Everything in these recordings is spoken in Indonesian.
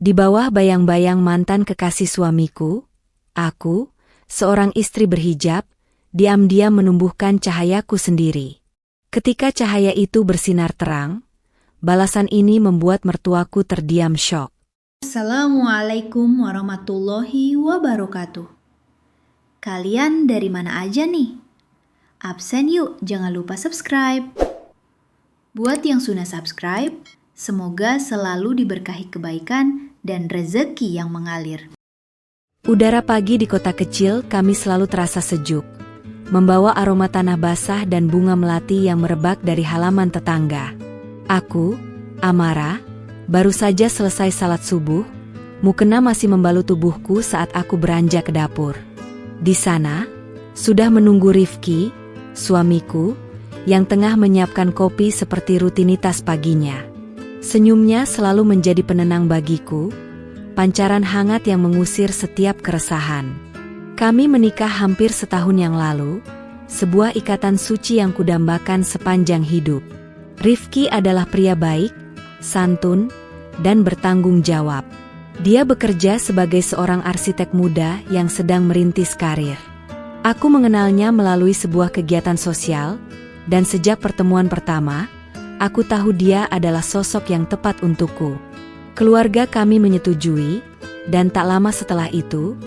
Di bawah bayang-bayang mantan kekasih suamiku, aku, seorang istri berhijab, diam-diam menumbuhkan cahayaku sendiri. Ketika cahaya itu bersinar terang, balasan ini membuat mertuaku terdiam syok. Assalamualaikum warahmatullahi wabarakatuh. Kalian dari mana aja nih? Absen yuk, jangan lupa subscribe. Buat yang sudah subscribe, semoga selalu diberkahi kebaikan dan rezeki yang mengalir. Udara pagi di kota kecil kami selalu terasa sejuk, membawa aroma tanah basah dan bunga melati yang merebak dari halaman tetangga. Aku, Amara, baru saja selesai salat subuh, mukena masih membalut tubuhku saat aku beranjak ke dapur. Di sana, sudah menunggu Rifki, suamiku, yang tengah menyiapkan kopi seperti rutinitas paginya. Senyumnya selalu menjadi penenang bagiku, pancaran hangat yang mengusir setiap keresahan. Kami menikah hampir setahun yang lalu, sebuah ikatan suci yang kudambakan sepanjang hidup. Rifki adalah pria baik, santun, dan bertanggung jawab. Dia bekerja sebagai seorang arsitek muda yang sedang merintis karir. Aku mengenalnya melalui sebuah kegiatan sosial, dan sejak pertemuan pertama, aku tahu dia adalah sosok yang tepat untukku. Keluarga kami menyetujui, dan tak lama setelah itu,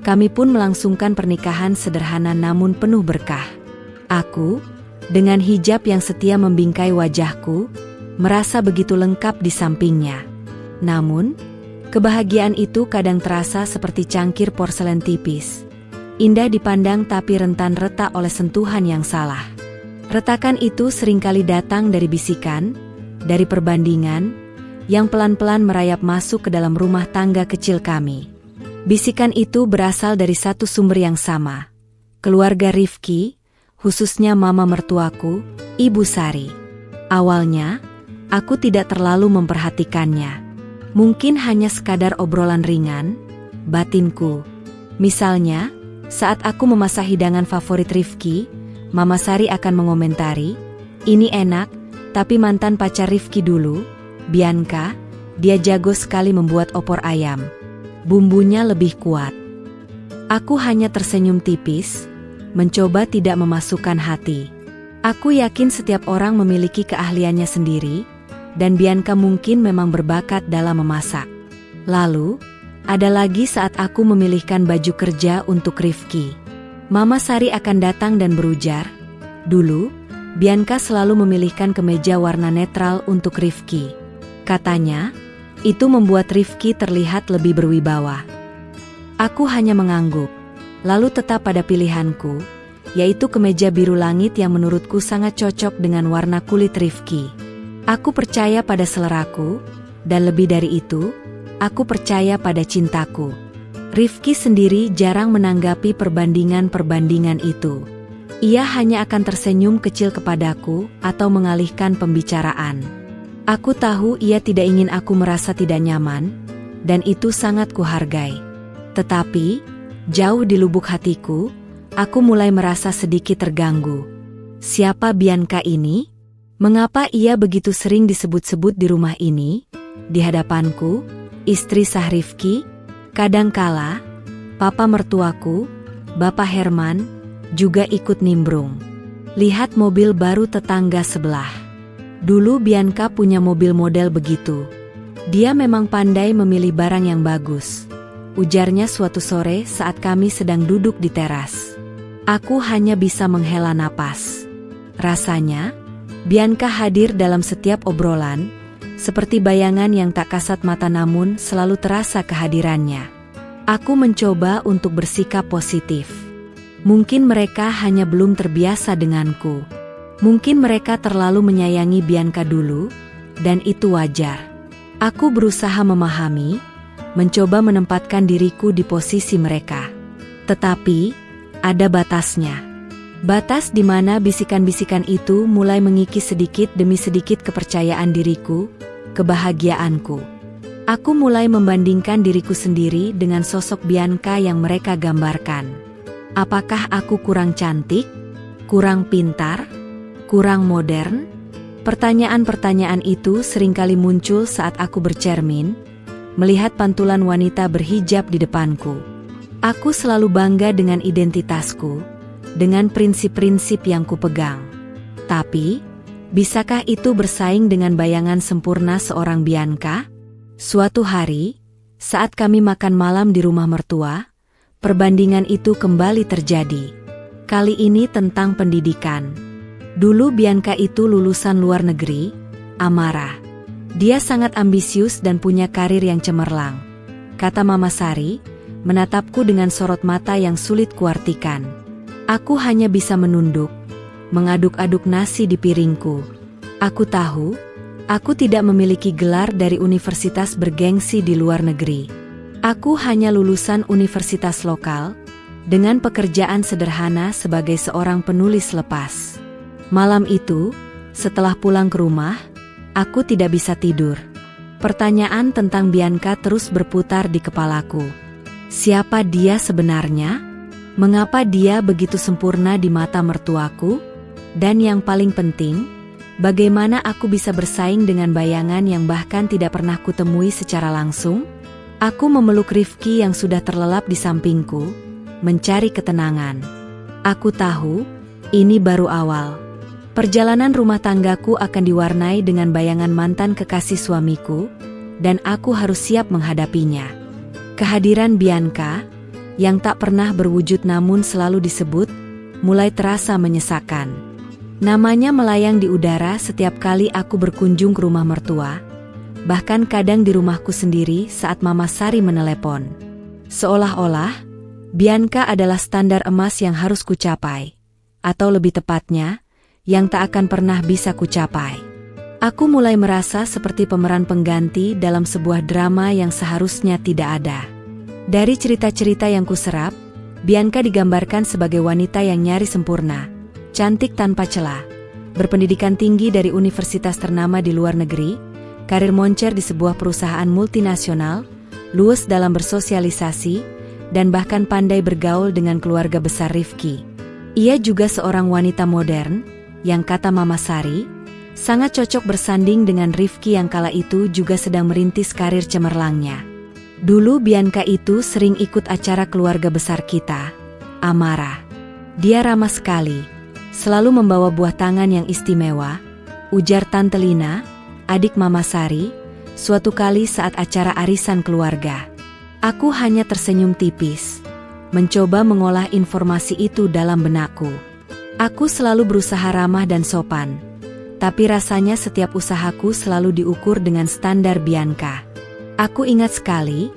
kami pun melangsungkan pernikahan sederhana namun penuh berkah. Aku, dengan hijab yang setia membingkai wajahku, merasa begitu lengkap di sampingnya. Namun, kebahagiaan itu kadang terasa seperti cangkir porselen tipis. Indah dipandang tapi rentan retak oleh sentuhan yang salah. Retakan itu seringkali datang dari bisikan, dari perbandingan, yang pelan-pelan merayap masuk ke dalam rumah tangga kecil kami. Bisikan itu berasal dari satu sumber yang sama. Keluarga Rifki, khususnya mama mertuaku, Ibu Sari. Awalnya, aku tidak terlalu memperhatikannya. Mungkin hanya sekadar obrolan ringan, batinku. Misalnya, saat aku memasak hidangan favorit Rifki, Mama Sari akan mengomentari, "Ini enak, tapi mantan pacar Rifki dulu, Bianca, dia jago sekali membuat opor ayam. Bumbunya lebih kuat." Aku hanya tersenyum tipis, mencoba tidak memasukkan hati. Aku yakin setiap orang memiliki keahliannya sendiri, dan Bianca mungkin memang berbakat dalam memasak. Lalu, ada lagi saat aku memilihkan baju kerja untuk Rifki. Mama Sari akan datang dan berujar, "Dulu, Bianca selalu memilihkan kemeja warna netral untuk Rifki." Katanya, itu membuat Rifki terlihat lebih berwibawa. Aku hanya mengangguk, lalu tetap pada pilihanku, yaitu kemeja biru langit yang menurutku sangat cocok dengan warna kulit Rifki. Aku percaya pada seleraku, dan lebih dari itu, aku percaya pada cintaku. Rifki sendiri jarang menanggapi perbandingan-perbandingan itu. Ia hanya akan tersenyum kecil kepadaku atau mengalihkan pembicaraan. Aku tahu ia tidak ingin aku merasa tidak nyaman, dan itu sangat kuhargai. Tetapi, jauh di lubuk hatiku, aku mulai merasa sedikit terganggu. Siapa Bianca ini? Mengapa ia begitu sering disebut-sebut di rumah ini, di hadapanku, istri sah Rifki? Kadangkala, papa mertuaku, Bapak Herman, juga ikut nimbrung. Lihat mobil baru tetangga sebelah. Dulu Bianca punya mobil model begitu. Dia memang pandai memilih barang yang bagus, ujarnya suatu sore saat kami sedang duduk di teras. Aku hanya bisa menghela napas. Rasanya, Bianca hadir dalam setiap obrolan, seperti bayangan yang tak kasat mata namun selalu terasa kehadirannya. Aku mencoba untuk bersikap positif. Mungkin mereka hanya belum terbiasa denganku. Mungkin mereka terlalu menyayangi Bianca dulu, dan itu wajar. Aku berusaha memahami, mencoba menempatkan diriku di posisi mereka. Tetapi, ada batasnya. Batas di mana bisikan-bisikan itu mulai mengikis sedikit demi sedikit kepercayaan diriku, kebahagiaanku. Aku mulai membandingkan diriku sendiri dengan sosok Bianca yang mereka gambarkan. Apakah aku kurang cantik? Kurang pintar? Kurang modern? Pertanyaan-pertanyaan itu seringkali muncul saat aku bercermin, melihat pantulan wanita berhijab di depanku. Aku selalu bangga dengan identitasku, dengan prinsip-prinsip yang kupegang. Tapi, bisakah itu bersaing dengan bayangan sempurna seorang Bianca? Suatu hari, saat kami makan malam di rumah mertua, perbandingan itu kembali terjadi. Kali ini tentang pendidikan. Dulu Bianca itu lulusan luar negeri, Amara. Dia sangat ambisius dan punya karir yang cemerlang. Kata Mama Sari, menatapku dengan sorot mata yang sulit kuartikan. Aku hanya bisa menunduk, mengaduk-aduk nasi di piringku. Aku tahu, aku tidak memiliki gelar dari universitas bergengsi di luar negeri. Aku hanya lulusan universitas lokal, dengan pekerjaan sederhana sebagai seorang penulis lepas. Malam itu, setelah pulang ke rumah, aku tidak bisa tidur. Pertanyaan tentang Bianca terus berputar di kepalaku. Siapa dia sebenarnya? Mengapa dia begitu sempurna di mata mertuaku? Dan yang paling penting, bagaimana aku bisa bersaing dengan bayangan yang bahkan tidak pernah kutemui secara langsung? Aku memeluk Rifki yang sudah terlelap di sampingku, mencari ketenangan. Aku tahu, ini baru awal. Perjalanan rumah tanggaku akan diwarnai dengan bayangan mantan kekasih suamiku, dan aku harus siap menghadapinya. Kehadiran Bianca, yang tak pernah berwujud namun selalu disebut, mulai terasa menyesakan. Namanya melayang di udara setiap kali aku berkunjung ke rumah mertua, bahkan kadang di rumahku sendiri saat Mama Sari menelepon. Seolah-olah, Bianca adalah standar emas yang harus kucapai, atau lebih tepatnya, yang tak akan pernah bisa kucapai. Aku mulai merasa seperti pemeran pengganti dalam sebuah drama yang seharusnya tidak ada. Dari cerita-cerita yang kuserap, Bianca digambarkan sebagai wanita yang nyaris sempurna, cantik tanpa celah, berpendidikan tinggi dari universitas ternama di luar negeri, karir moncer di sebuah perusahaan multinasional, luwes dalam bersosialisasi, dan bahkan pandai bergaul dengan keluarga besar Rifki. Ia juga seorang wanita modern, yang kata Mama Sari, sangat cocok bersanding dengan Rifki yang kala itu juga sedang merintis karir cemerlangnya. Dulu Bianca itu sering ikut acara keluarga besar kita, Amara. Dia ramah sekali, selalu membawa buah tangan yang istimewa, ujar Tante Lina, adik Mama Sari, suatu kali saat acara arisan keluarga. Aku hanya tersenyum tipis, mencoba mengolah informasi itu dalam benakku. Aku selalu berusaha ramah dan sopan, tapi rasanya setiap usahaku selalu diukur dengan standar Bianca. Aku ingat sekali,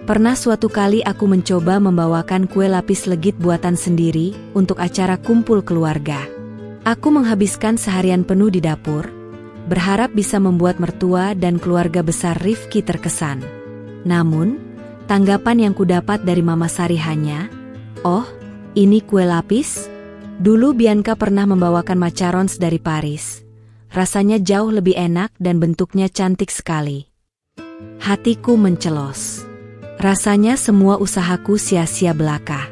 pernah suatu kali aku mencoba membawakan kue lapis legit buatan sendiri untuk acara kumpul keluarga. Aku menghabiskan seharian penuh di dapur, berharap bisa membuat mertua dan keluarga besar Rifki terkesan. Namun, tanggapan yang kudapat dari Mama Sari hanya, "Oh, ini kue lapis?" Dulu Bianca pernah membawakan macarons dari Paris. Rasanya jauh lebih enak dan bentuknya cantik sekali. Hatiku mencelos. Rasanya semua usahaku sia-sia belaka.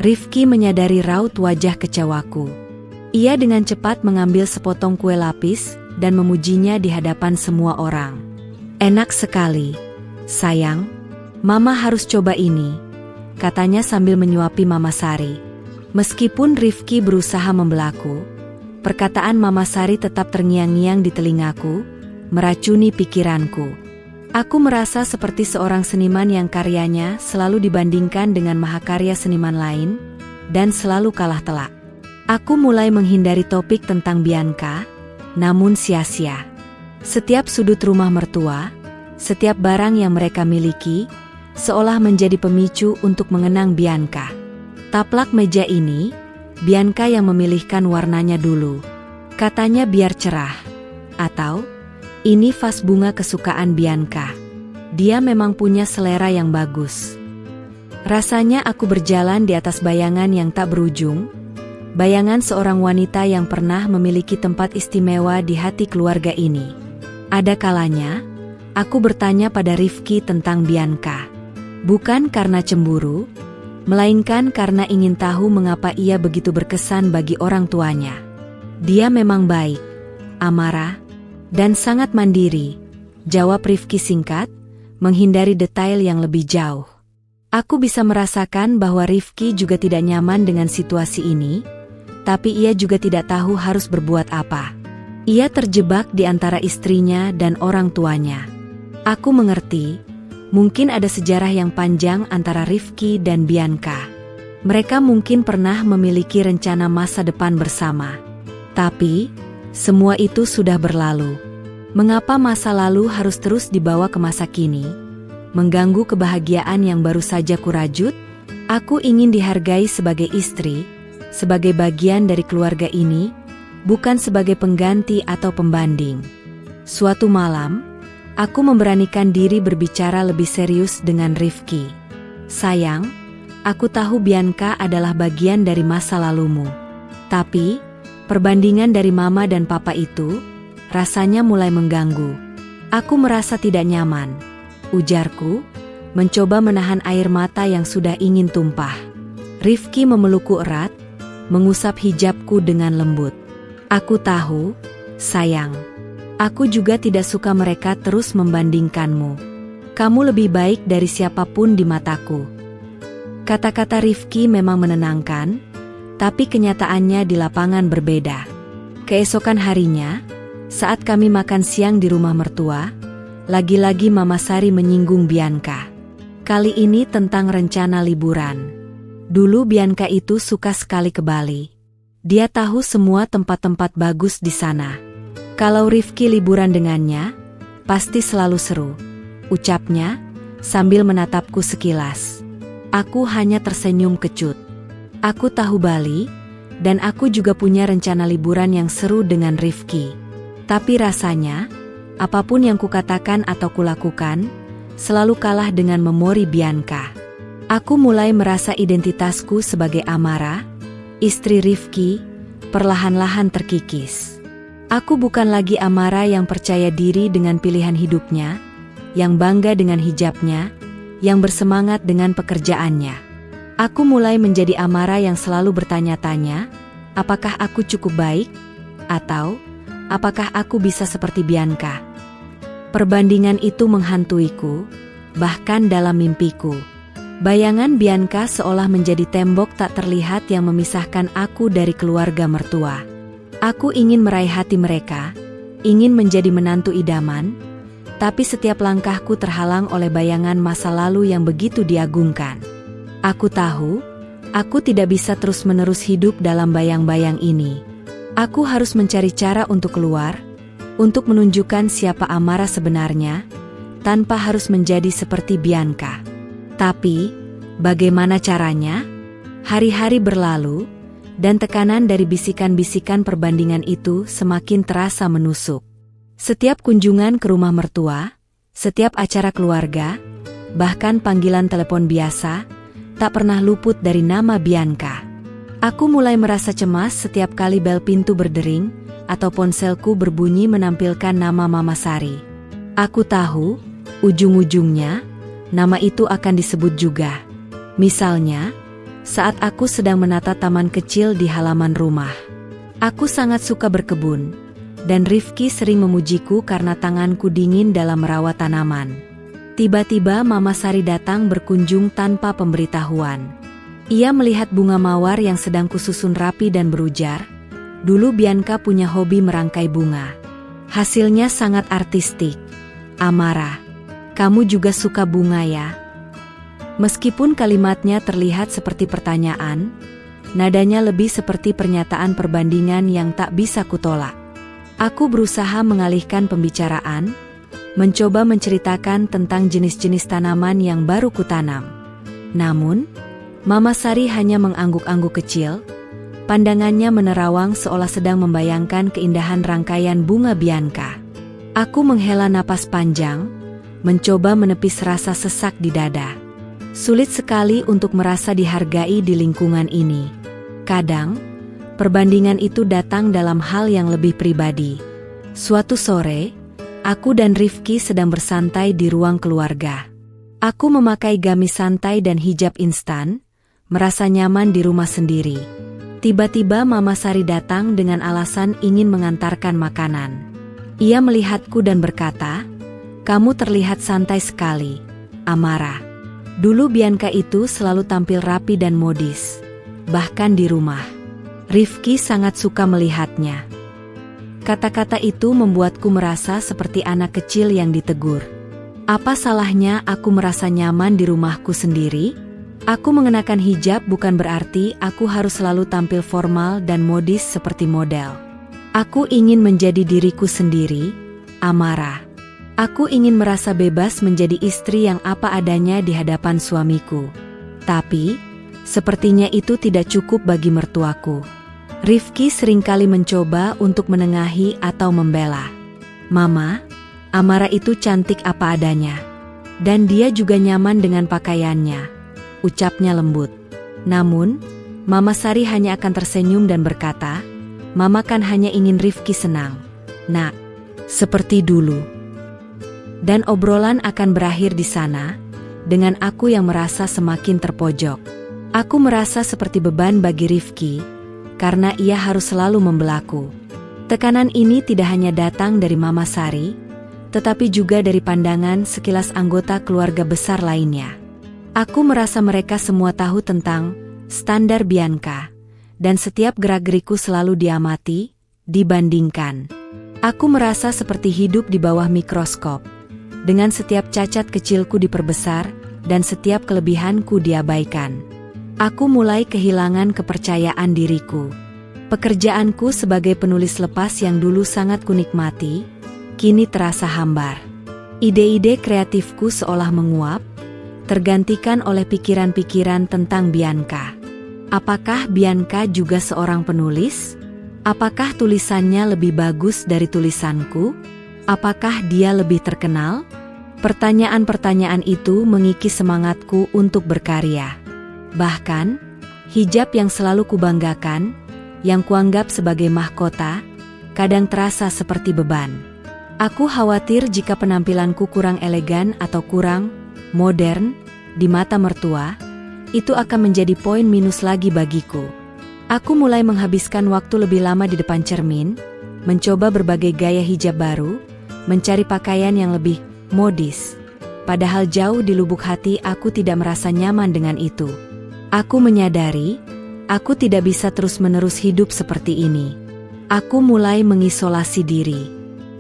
Rifki menyadari raut wajah kecewaku. Ia dengan cepat mengambil sepotong kue lapis dan memujinya di hadapan semua orang. "Enak sekali, sayang. Mama harus coba ini," katanya sambil menyuapi Mama Sari. Meskipun Rifki berusaha membelaku, perkataan Mama Sari tetap terngiang-ngiang di telingaku, meracuni pikiranku. Aku merasa seperti seorang seniman yang karyanya selalu dibandingkan dengan mahakarya seniman lain, dan selalu kalah telak. Aku mulai menghindari topik tentang Bianca, namun sia-sia. Setiap sudut rumah mertua, setiap barang yang mereka miliki, seolah menjadi pemicu untuk mengenang Bianca. Taplak meja ini, Bianca yang memilihkan warnanya dulu. Katanya biar cerah. Atau, ini vas bunga kesukaan Bianca. Dia memang punya selera yang bagus. Rasanya aku berjalan di atas bayangan yang tak berujung, bayangan seorang wanita yang pernah memiliki tempat istimewa di hati keluarga ini. Ada kalanya, aku bertanya pada Rifki tentang Bianca. Bukan karena cemburu, melainkan karena ingin tahu mengapa ia begitu berkesan bagi orang tuanya. Dia memang baik, Amara, dan sangat mandiri, jawab Rifki singkat, menghindari detail yang lebih jauh. Aku bisa merasakan bahwa Rifki juga tidak nyaman dengan situasi ini, tapi ia juga tidak tahu harus berbuat apa. Ia terjebak di antara istrinya dan orang tuanya. Aku mengerti, mungkin ada sejarah yang panjang antara Rifki dan Bianca. Mereka mungkin pernah memiliki rencana masa depan bersama. Tapi, semua itu sudah berlalu. Mengapa masa lalu harus terus dibawa ke masa kini? Mengganggu kebahagiaan yang baru saja kurajut? Aku ingin dihargai sebagai istri, sebagai bagian dari keluarga ini, bukan sebagai pengganti atau pembanding. Suatu malam, aku memberanikan diri berbicara lebih serius dengan Rifki. Sayang, aku tahu Bianca adalah bagian dari masa lalumu. Tapi, perbandingan dari mama dan papa itu, rasanya mulai mengganggu. Aku merasa tidak nyaman. Ujarku, mencoba menahan air mata yang sudah ingin tumpah. Rifki memelukku erat, mengusap hijabku dengan lembut. Aku tahu, sayang. Aku juga tidak suka mereka terus membandingkanmu. Kamu lebih baik dari siapapun di mataku. Kata-kata Rifki memang menenangkan, tapi kenyataannya di lapangan berbeda. Keesokan harinya, saat kami makan siang di rumah mertua, lagi-lagi Mama Sari menyinggung Bianca. Kali ini tentang rencana liburan. Dulu Bianca itu suka sekali ke Bali. Dia tahu semua tempat-tempat bagus di sana. Kalau Rifki liburan dengannya, pasti selalu seru, ucapnya sambil menatapku sekilas. Aku hanya tersenyum kecut. Aku tahu Bali, dan aku juga punya rencana liburan yang seru dengan Rifki. Tapi rasanya, apapun yang kukatakan atau kulakukan, selalu kalah dengan memori Bianca. Aku mulai merasa identitasku sebagai Amara, istri Rifki, perlahan-lahan terkikis. Aku bukan lagi Amara yang percaya diri dengan pilihan hidupnya, yang bangga dengan hijabnya, yang bersemangat dengan pekerjaannya. Aku mulai menjadi Amara yang selalu bertanya-tanya, apakah aku cukup baik? Atau, apakah aku bisa seperti Bianca? Perbandingan itu menghantuiku, bahkan dalam mimpiku. Bayangan Bianca seolah menjadi tembok tak terlihat yang memisahkan aku dari keluarga mertua. Aku ingin meraih hati mereka, ingin menjadi menantu idaman, tapi setiap langkahku terhalang oleh bayangan masa lalu yang begitu diagungkan. Aku tahu, aku tidak bisa terus-menerus hidup dalam bayang-bayang ini. Aku harus mencari cara untuk keluar, untuk menunjukkan siapa Amara sebenarnya, tanpa harus menjadi seperti Bianca. Tapi, bagaimana caranya? Hari-hari berlalu, dan tekanan dari bisikan-bisikan perbandingan itu semakin terasa menusuk. Setiap kunjungan ke rumah mertua, setiap acara keluarga, bahkan panggilan telepon biasa, tak pernah luput dari nama Bianca. Aku mulai merasa cemas setiap kali bel pintu berdering, atau ponselku berbunyi menampilkan nama Mama Sari. Aku tahu, ujung-ujungnya, nama itu akan disebut juga. Misalnya, saat aku sedang menata taman kecil di halaman rumah. Aku sangat suka berkebun, dan Rifki sering memujiku karena tanganku dingin dalam merawat tanaman. Tiba-tiba Mama Sari datang berkunjung tanpa pemberitahuan. Ia melihat bunga mawar yang sedang kususun rapi dan berujar, dulu Bianca punya hobi merangkai bunga. Hasilnya sangat artistik. Amara, kamu juga suka bunga ya? Meskipun kalimatnya terlihat seperti pertanyaan, nadanya lebih seperti pernyataan perbandingan yang tak bisa kutolak. Aku berusaha mengalihkan pembicaraan, mencoba menceritakan tentang jenis-jenis tanaman yang baru kutanam. Namun, Mama Sari hanya mengangguk-angguk kecil, pandangannya menerawang seolah sedang membayangkan keindahan rangkaian bunga Bianca. Aku menghela napas panjang, mencoba menepis rasa sesak di dada. Sulit sekali untuk merasa dihargai di lingkungan ini. Kadang, perbandingan itu datang dalam hal yang lebih pribadi. Suatu sore, aku dan Rifki sedang bersantai di ruang keluarga. Aku memakai gamis santai dan hijab instan, merasa nyaman di rumah sendiri. Tiba-tiba Mama Sari datang dengan alasan ingin mengantarkan makanan. Ia melihatku dan berkata, Kamu terlihat santai sekali, Amara. Dulu Bianca itu selalu tampil rapi dan modis, bahkan di rumah. Rifki sangat suka melihatnya. Kata-kata itu membuatku merasa seperti anak kecil yang ditegur. Apa salahnya aku merasa nyaman di rumahku sendiri? Aku mengenakan hijab bukan berarti aku harus selalu tampil formal dan modis seperti model. Aku ingin menjadi diriku sendiri, Amara. Aku ingin merasa bebas menjadi istri yang apa adanya di hadapan suamiku. Tapi, sepertinya itu tidak cukup bagi mertuaku. Rifki seringkali mencoba untuk menengahi atau membela. Mama, Amara itu cantik apa adanya. Dan dia juga nyaman dengan pakaiannya, ucapnya lembut. Namun, Mama Sari hanya akan tersenyum dan berkata, Mama kan hanya ingin Rifki senang. Nak, seperti dulu. Dan obrolan akan berakhir di sana, dengan aku yang merasa semakin terpojok. Aku merasa seperti beban bagi Rifki, karena ia harus selalu membelaku. Tekanan ini tidak hanya datang dari Mama Sari, tetapi juga dari pandangan sekilas anggota keluarga besar lainnya. Aku merasa mereka semua tahu tentang standar Bianca, dan setiap gerak-geriku selalu diamati, dibandingkan. Aku merasa seperti hidup di bawah mikroskop. Dengan setiap cacat kecilku diperbesar, dan setiap kelebihanku diabaikan. Aku mulai kehilangan kepercayaan diriku. Pekerjaanku sebagai penulis lepas yang dulu sangat kunikmati, kini terasa hambar. Ide-ide kreatifku seolah menguap, tergantikan oleh pikiran-pikiran tentang Bianca. Apakah Bianca juga seorang penulis? Apakah tulisannya lebih bagus dari tulisanku? Apakah dia lebih terkenal? Pertanyaan-pertanyaan itu mengikis semangatku untuk berkarya. Bahkan, hijab yang selalu kubanggakan, yang kuanggap sebagai mahkota, kadang terasa seperti beban. Aku khawatir jika penampilanku kurang elegan atau kurang modern di mata mertua, itu akan menjadi poin minus lagi bagiku. Aku mulai menghabiskan waktu lebih lama di depan cermin, mencoba berbagai gaya hijab baru, mencari pakaian yang lebih modis. Padahal jauh di lubuk hati aku tidak merasa nyaman dengan itu. Aku menyadari, aku tidak bisa terus-menerus hidup seperti ini. Aku mulai mengisolasi diri.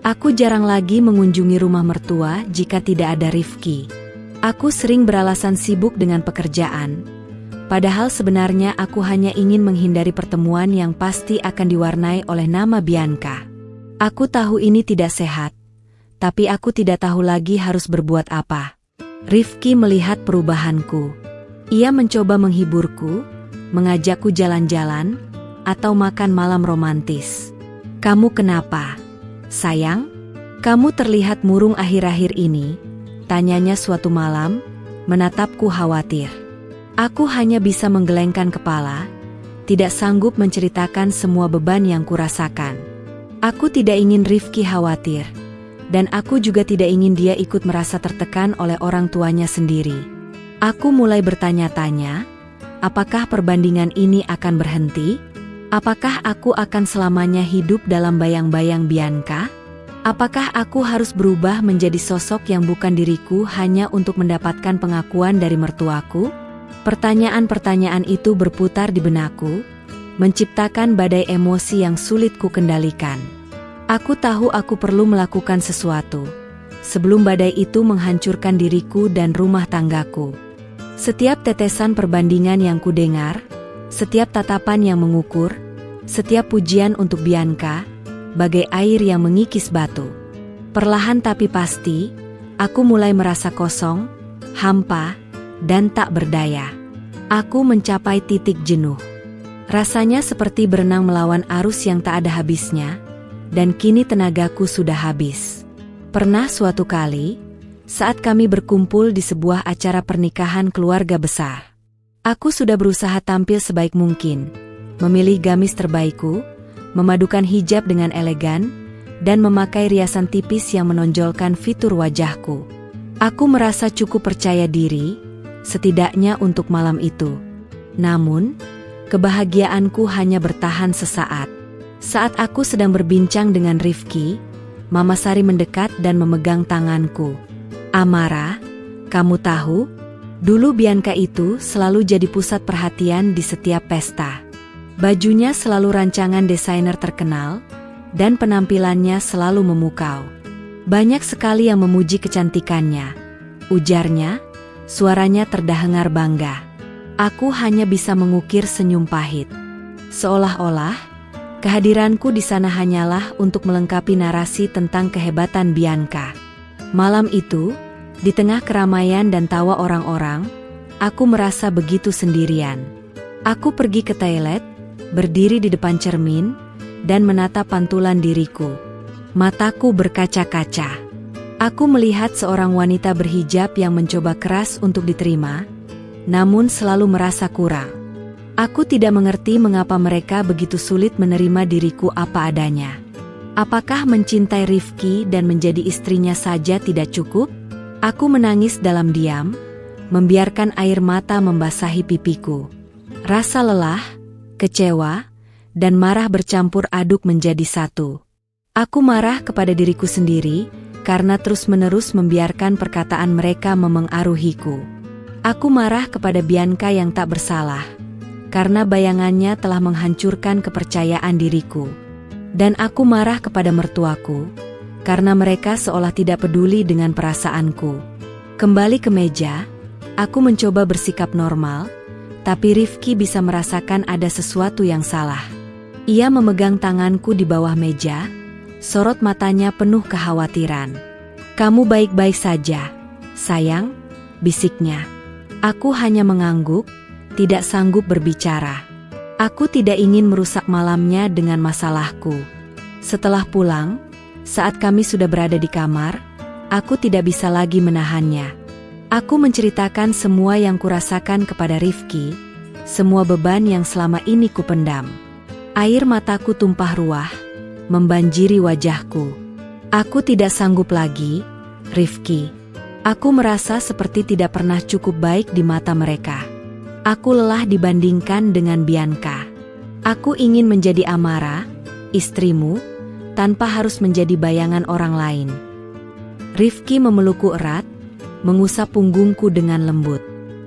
Aku jarang lagi mengunjungi rumah mertua jika tidak ada Rifki. Aku sering beralasan sibuk dengan pekerjaan. Padahal sebenarnya aku hanya ingin menghindari pertemuan yang pasti akan diwarnai oleh nama Bianca. Aku tahu ini tidak sehat. Tapi aku tidak tahu lagi harus berbuat apa. Rifki melihat perubahanku. Ia mencoba menghiburku, mengajakku jalan-jalan, atau makan malam romantis. Kamu kenapa, sayang? Kamu terlihat murung akhir-akhir ini, tanyanya suatu malam, menatapku khawatir. Aku hanya bisa menggelengkan kepala, tidak sanggup menceritakan semua beban yang kurasakan. Aku tidak ingin Rifki khawatir. Dan aku juga tidak ingin dia ikut merasa tertekan oleh orang tuanya sendiri. Aku mulai bertanya-tanya, apakah perbandingan ini akan berhenti? Apakah aku akan selamanya hidup dalam bayang-bayang Bianca? Apakah aku harus berubah menjadi sosok yang bukan diriku hanya untuk mendapatkan pengakuan dari mertuaku? Pertanyaan-pertanyaan itu berputar di benakku, menciptakan badai emosi yang sulit ku kendalikan. Aku tahu aku perlu melakukan sesuatu, sebelum badai itu menghancurkan diriku dan rumah tanggaku. Setiap tetesan perbandingan yang kudengar, setiap tatapan yang mengukur, setiap pujian untuk Bianca, bagai air yang mengikis batu. Perlahan tapi pasti, aku mulai merasa kosong, hampa, dan tak berdaya. Aku mencapai titik jenuh. Rasanya seperti berenang melawan arus yang tak ada habisnya, dan kini tenagaku sudah habis. Pernah suatu kali, saat kami berkumpul di sebuah acara pernikahan keluarga besar. Aku sudah berusaha tampil sebaik mungkin, memilih gamis terbaikku, memadukan hijab dengan elegan, dan memakai riasan tipis yang menonjolkan fitur wajahku. Aku merasa cukup percaya diri, setidaknya untuk malam itu. Namun, kebahagiaanku hanya bertahan sesaat. Saat aku sedang berbincang dengan Rifki, Mama Sari mendekat dan memegang tanganku. Amara, kamu tahu? Dulu Bianca itu selalu jadi pusat perhatian di setiap pesta. Bajunya selalu rancangan desainer terkenal, dan penampilannya selalu memukau. Banyak sekali yang memuji kecantikannya, ujarnya, suaranya terdengar bangga. Aku hanya bisa mengukir senyum pahit. Seolah-olah, kehadiranku di sana hanyalah untuk melengkapi narasi tentang kehebatan Bianca. Malam itu, di tengah keramaian dan tawa orang-orang, aku merasa begitu sendirian. Aku pergi ke toilet, berdiri di depan cermin, dan menatap pantulan diriku. Mataku berkaca-kaca. Aku melihat seorang wanita berhijab yang mencoba keras untuk diterima, namun selalu merasa kurang. Aku tidak mengerti mengapa mereka begitu sulit menerima diriku apa adanya. Apakah mencintai Rifki dan menjadi istrinya saja tidak cukup? Aku menangis dalam diam, membiarkan air mata membasahi pipiku. Rasa lelah, kecewa, dan marah bercampur aduk menjadi satu. Aku marah kepada diriku sendiri, karena terus-menerus membiarkan perkataan mereka memengaruhiku. Aku marah kepada Bianca yang tak bersalah, karena bayangannya telah menghancurkan kepercayaan diriku. Dan aku marah kepada mertuaku, karena mereka seolah tidak peduli dengan perasaanku. Kembali ke meja, aku mencoba bersikap normal, tapi Rifki bisa merasakan ada sesuatu yang salah. Ia memegang tanganku di bawah meja, sorot matanya penuh kekhawatiran. "Kamu baik-baik saja, sayang?" bisiknya. Aku hanya mengangguk, tidak sanggup berbicara. Aku tidak ingin merusak malamnya dengan masalahku. Setelah pulang, saat kami sudah berada di kamar, aku tidak bisa lagi menahannya. Aku menceritakan semua yang kurasakan kepada Rifki, semua beban yang selama ini kupendam. Air mataku tumpah ruah, membanjiri wajahku. Aku tidak sanggup lagi, Rifki. Aku merasa seperti tidak pernah cukup baik di mata mereka. Aku lelah dibandingkan dengan Bianca. Aku ingin menjadi Amara, istrimu, tanpa harus menjadi bayangan orang lain. Rifki memelukku erat, mengusap punggungku dengan lembut.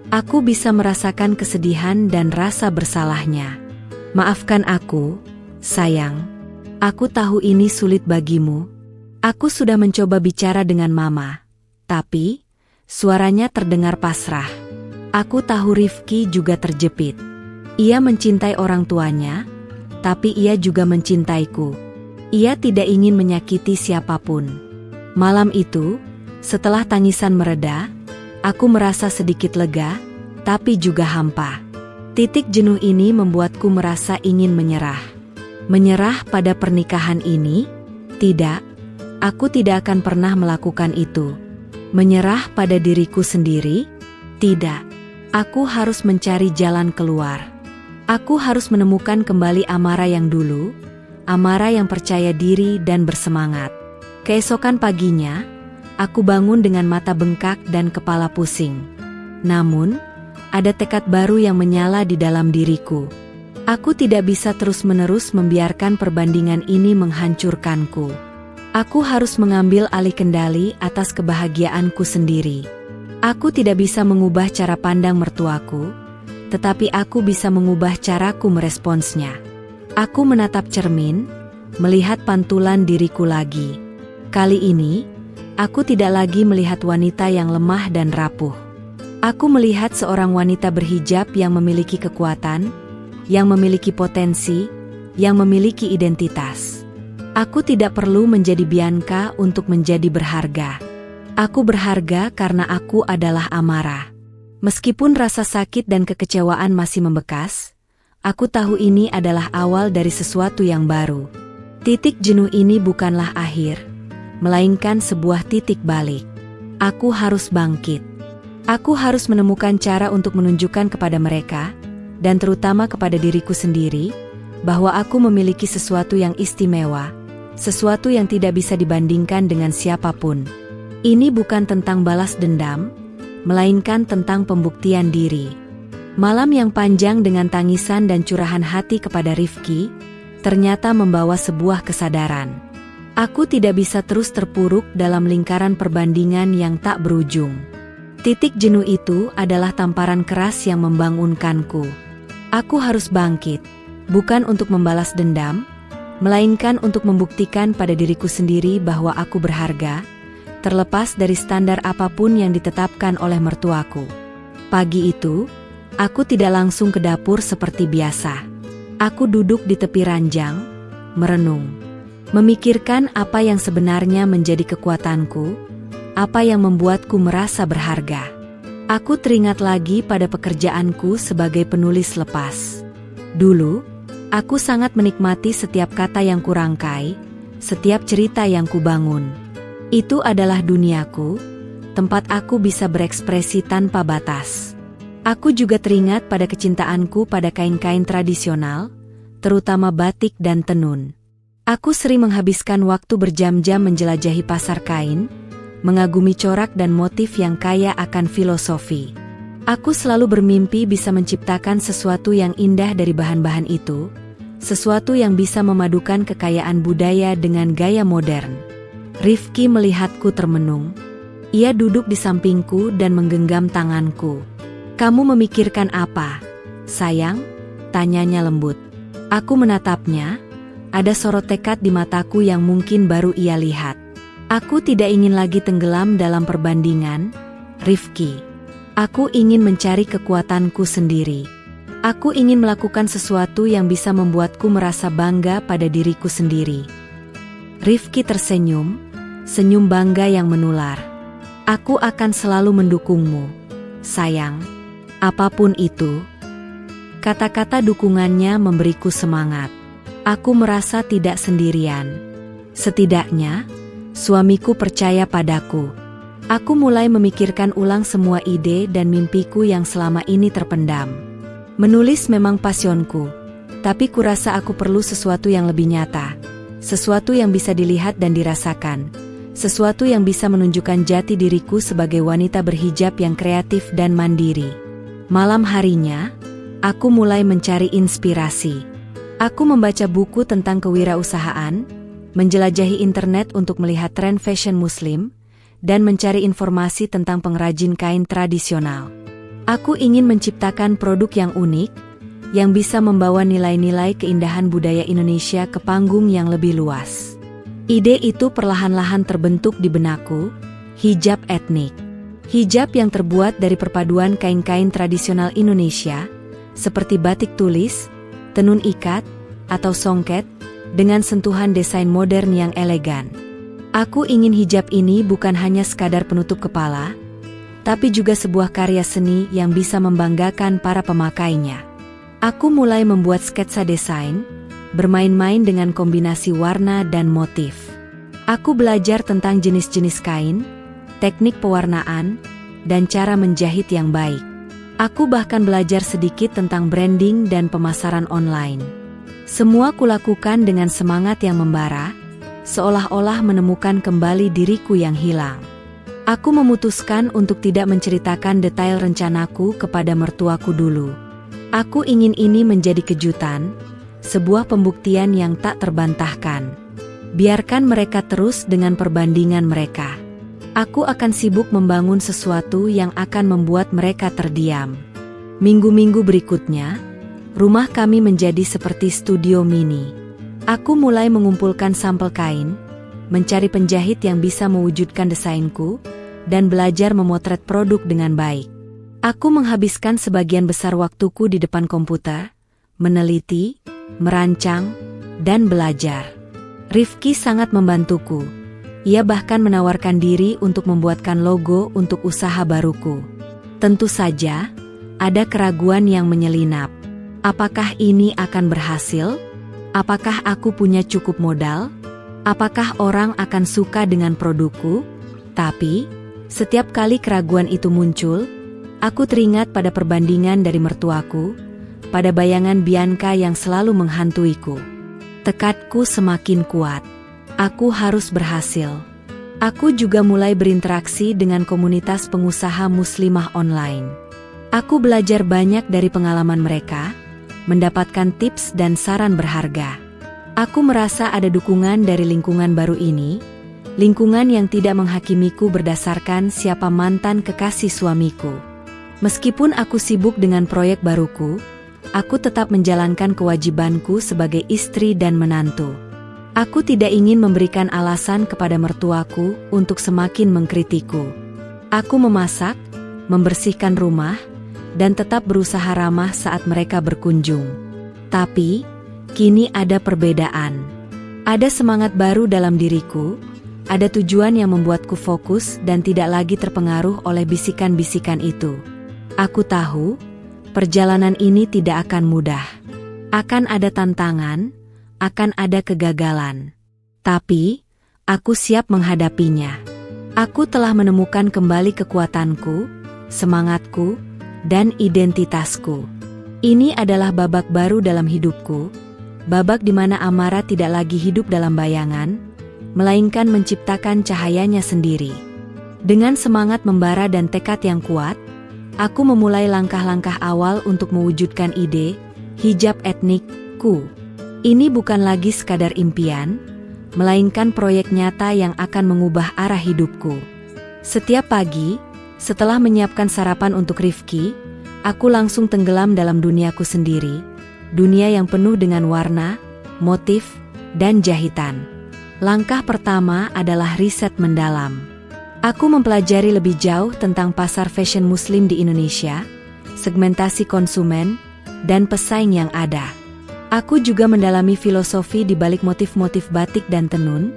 Aku bisa merasakan kesedihan dan rasa bersalahnya. "Maafkan aku, sayang. Aku tahu ini sulit bagimu." Aku sudah mencoba bicara dengan Mama, tapi suaranya terdengar pasrah. Aku tahu Rifki juga terjepit. Ia mencintai orang tuanya, tapi ia juga mencintaiku. Ia tidak ingin menyakiti siapapun. Malam itu, setelah tangisan mereda, aku merasa sedikit lega, tapi juga hampa. Titik jenuh ini membuatku merasa ingin menyerah. Menyerah pada pernikahan ini? Tidak. Aku tidak akan pernah melakukan itu. Menyerah pada diriku sendiri? Tidak. Aku harus mencari jalan keluar. Aku harus menemukan kembali Amara yang dulu, Amara yang percaya diri dan bersemangat. Keesokan paginya, aku bangun dengan mata bengkak dan kepala pusing. Namun, ada tekad baru yang menyala di dalam diriku. Aku tidak bisa terus-menerus membiarkan perbandingan ini menghancurkanku. Aku harus mengambil alih kendali atas kebahagiaanku sendiri. Aku tidak bisa mengubah cara pandang mertuaku, tetapi aku bisa mengubah caraku meresponsnya. Aku menatap cermin, melihat pantulan diriku lagi. Kali ini, aku tidak lagi melihat wanita yang lemah dan rapuh. Aku melihat seorang wanita berhijab yang memiliki kekuatan, yang memiliki potensi, yang memiliki identitas. Aku tidak perlu menjadi Bianca untuk menjadi berharga. Aku berharga karena aku adalah Amara. Meskipun rasa sakit dan kekecewaan masih membekas, aku tahu ini adalah awal dari sesuatu yang baru. Titik jenuh ini bukanlah akhir, melainkan sebuah titik balik. Aku harus bangkit. Aku harus menemukan cara untuk menunjukkan kepada mereka, dan terutama kepada diriku sendiri, bahwa aku memiliki sesuatu yang istimewa, sesuatu yang tidak bisa dibandingkan dengan siapapun. Ini bukan tentang balas dendam, melainkan tentang pembuktian diri. Malam yang panjang dengan tangisan dan curahan hati kepada Rifki, ternyata membawa sebuah kesadaran. Aku tidak bisa terus terpuruk dalam lingkaran perbandingan yang tak berujung. Titik jenuh itu adalah tamparan keras yang membangunkanku. Aku harus bangkit, bukan untuk membalas dendam, melainkan untuk membuktikan pada diriku sendiri bahwa aku berharga, terlepas dari standar apapun yang ditetapkan oleh mertuaku. Pagi itu, aku tidak langsung ke dapur seperti biasa. Aku duduk di tepi ranjang, merenung. Memikirkan apa yang sebenarnya menjadi kekuatanku, apa yang membuatku merasa berharga. Aku teringat lagi pada pekerjaanku sebagai penulis lepas. Dulu, aku sangat menikmati setiap kata yang kurangkai, setiap cerita yang kubangun. Itu adalah duniaku, tempat aku bisa berekspresi tanpa batas. Aku juga teringat pada kecintaanku pada kain-kain tradisional, terutama batik dan tenun. Aku sering menghabiskan waktu berjam-jam menjelajahi pasar kain, mengagumi corak dan motif yang kaya akan filosofi. Aku selalu bermimpi bisa menciptakan sesuatu yang indah dari bahan-bahan itu, sesuatu yang bisa memadukan kekayaan budaya dengan gaya modern. Rifki melihatku termenung. Ia duduk di sampingku dan menggenggam tanganku. "Kamu memikirkan apa, sayang?" tanyanya lembut. Aku menatapnya. Ada sorot tekad di mataku yang mungkin baru ia lihat. Aku tidak ingin lagi tenggelam dalam perbandingan, Rifki. Aku ingin mencari kekuatanku sendiri. Aku ingin melakukan sesuatu yang bisa membuatku merasa bangga pada diriku sendiri. Rifki tersenyum, senyum bangga yang menular. Aku akan selalu mendukungmu, sayang. Apapun itu. Kata-kata dukungannya memberiku semangat. Aku merasa tidak sendirian. Setidaknya, suamiku percaya padaku. Aku mulai memikirkan ulang semua ide dan mimpiku yang selama ini terpendam. Menulis memang pasionku, tapi kurasa aku perlu sesuatu yang lebih nyata. Sesuatu yang bisa dilihat dan dirasakan. Sesuatu yang bisa menunjukkan jati diriku sebagai wanita berhijab yang kreatif dan mandiri. Malam harinya, aku mulai mencari inspirasi. Aku membaca buku tentang kewirausahaan, menjelajahi internet untuk melihat tren fashion muslim, dan mencari informasi tentang pengrajin kain tradisional. Aku ingin menciptakan produk yang unik, yang bisa membawa nilai-nilai keindahan budaya Indonesia ke panggung yang lebih luas. Ide itu perlahan-lahan terbentuk di benakku, hijab etnik. Hijab yang terbuat dari perpaduan kain-kain tradisional Indonesia, seperti batik tulis, tenun ikat, atau songket, dengan sentuhan desain modern yang elegan. Aku ingin hijab ini bukan hanya sekadar penutup kepala, tapi juga sebuah karya seni yang bisa membanggakan para pemakainya. Aku mulai membuat sketsa desain, bermain-main dengan kombinasi warna dan motif. Aku belajar tentang jenis-jenis kain, teknik pewarnaan, dan cara menjahit yang baik. Aku bahkan belajar sedikit tentang branding dan pemasaran online. Semua kulakukan dengan semangat yang membara, seolah-olah menemukan kembali diriku yang hilang. Aku memutuskan untuk tidak menceritakan detail rencanaku kepada mertuaku dulu. Aku ingin ini menjadi kejutan, sebuah pembuktian yang tak terbantahkan. Biarkan mereka terus dengan perbandingan mereka. Aku akan sibuk membangun sesuatu yang akan membuat mereka terdiam. Minggu-minggu berikutnya, rumah kami menjadi seperti studio mini. Aku mulai mengumpulkan sampel kain, mencari penjahit yang bisa mewujudkan desainku, dan belajar memotret produk dengan baik. Aku menghabiskan sebagian besar waktuku di depan komputer, meneliti, merancang, dan belajar. Rifki sangat membantuku. Ia bahkan menawarkan diri untuk membuatkan logo untuk usaha baruku. Tentu saja, ada keraguan yang menyelinap. Apakah ini akan berhasil? Apakah aku punya cukup modal? Apakah orang akan suka dengan produkku? Tapi, setiap kali keraguan itu muncul, aku teringat pada perbandingan dari mertuaku, pada bayangan Bianca yang selalu menghantuiku. Tekadku semakin kuat. Aku harus berhasil. Aku juga mulai berinteraksi dengan komunitas pengusaha muslimah online. Aku belajar banyak dari pengalaman mereka, mendapatkan tips dan saran berharga. Aku merasa ada dukungan dari lingkungan baru ini, lingkungan yang tidak menghakimiku berdasarkan siapa mantan kekasih suamiku. Meskipun aku sibuk dengan proyek baruku, aku tetap menjalankan kewajibanku sebagai istri dan menantu. Aku tidak ingin memberikan alasan kepada mertuaku untuk semakin mengkritikku. Aku memasak, membersihkan rumah, dan tetap berusaha ramah saat mereka berkunjung. Tapi, kini ada perbedaan. Ada semangat baru dalam diriku, ada tujuan yang membuatku fokus dan tidak lagi terpengaruh oleh bisikan-bisikan itu. Aku tahu, perjalanan ini tidak akan mudah. Akan ada tantangan, akan ada kegagalan. Tapi, aku siap menghadapinya. Aku telah menemukan kembali kekuatanku, semangatku, dan identitasku. Ini adalah babak baru dalam hidupku, babak di mana Amara tidak lagi hidup dalam bayangan, melainkan menciptakan cahayanya sendiri. Dengan semangat membara dan tekad yang kuat, aku memulai langkah-langkah awal untuk mewujudkan ide hijab etnikku. Ini bukan lagi sekadar impian, melainkan proyek nyata yang akan mengubah arah hidupku. Setiap pagi, setelah menyiapkan sarapan untuk Rifki, aku langsung tenggelam dalam duniaku sendiri, dunia yang penuh dengan warna, motif, dan jahitan. Langkah pertama adalah riset mendalam. Aku mempelajari lebih jauh tentang pasar fashion muslim di Indonesia, segmentasi konsumen, dan pesaing yang ada. Aku juga mendalami filosofi di balik motif-motif batik dan tenun,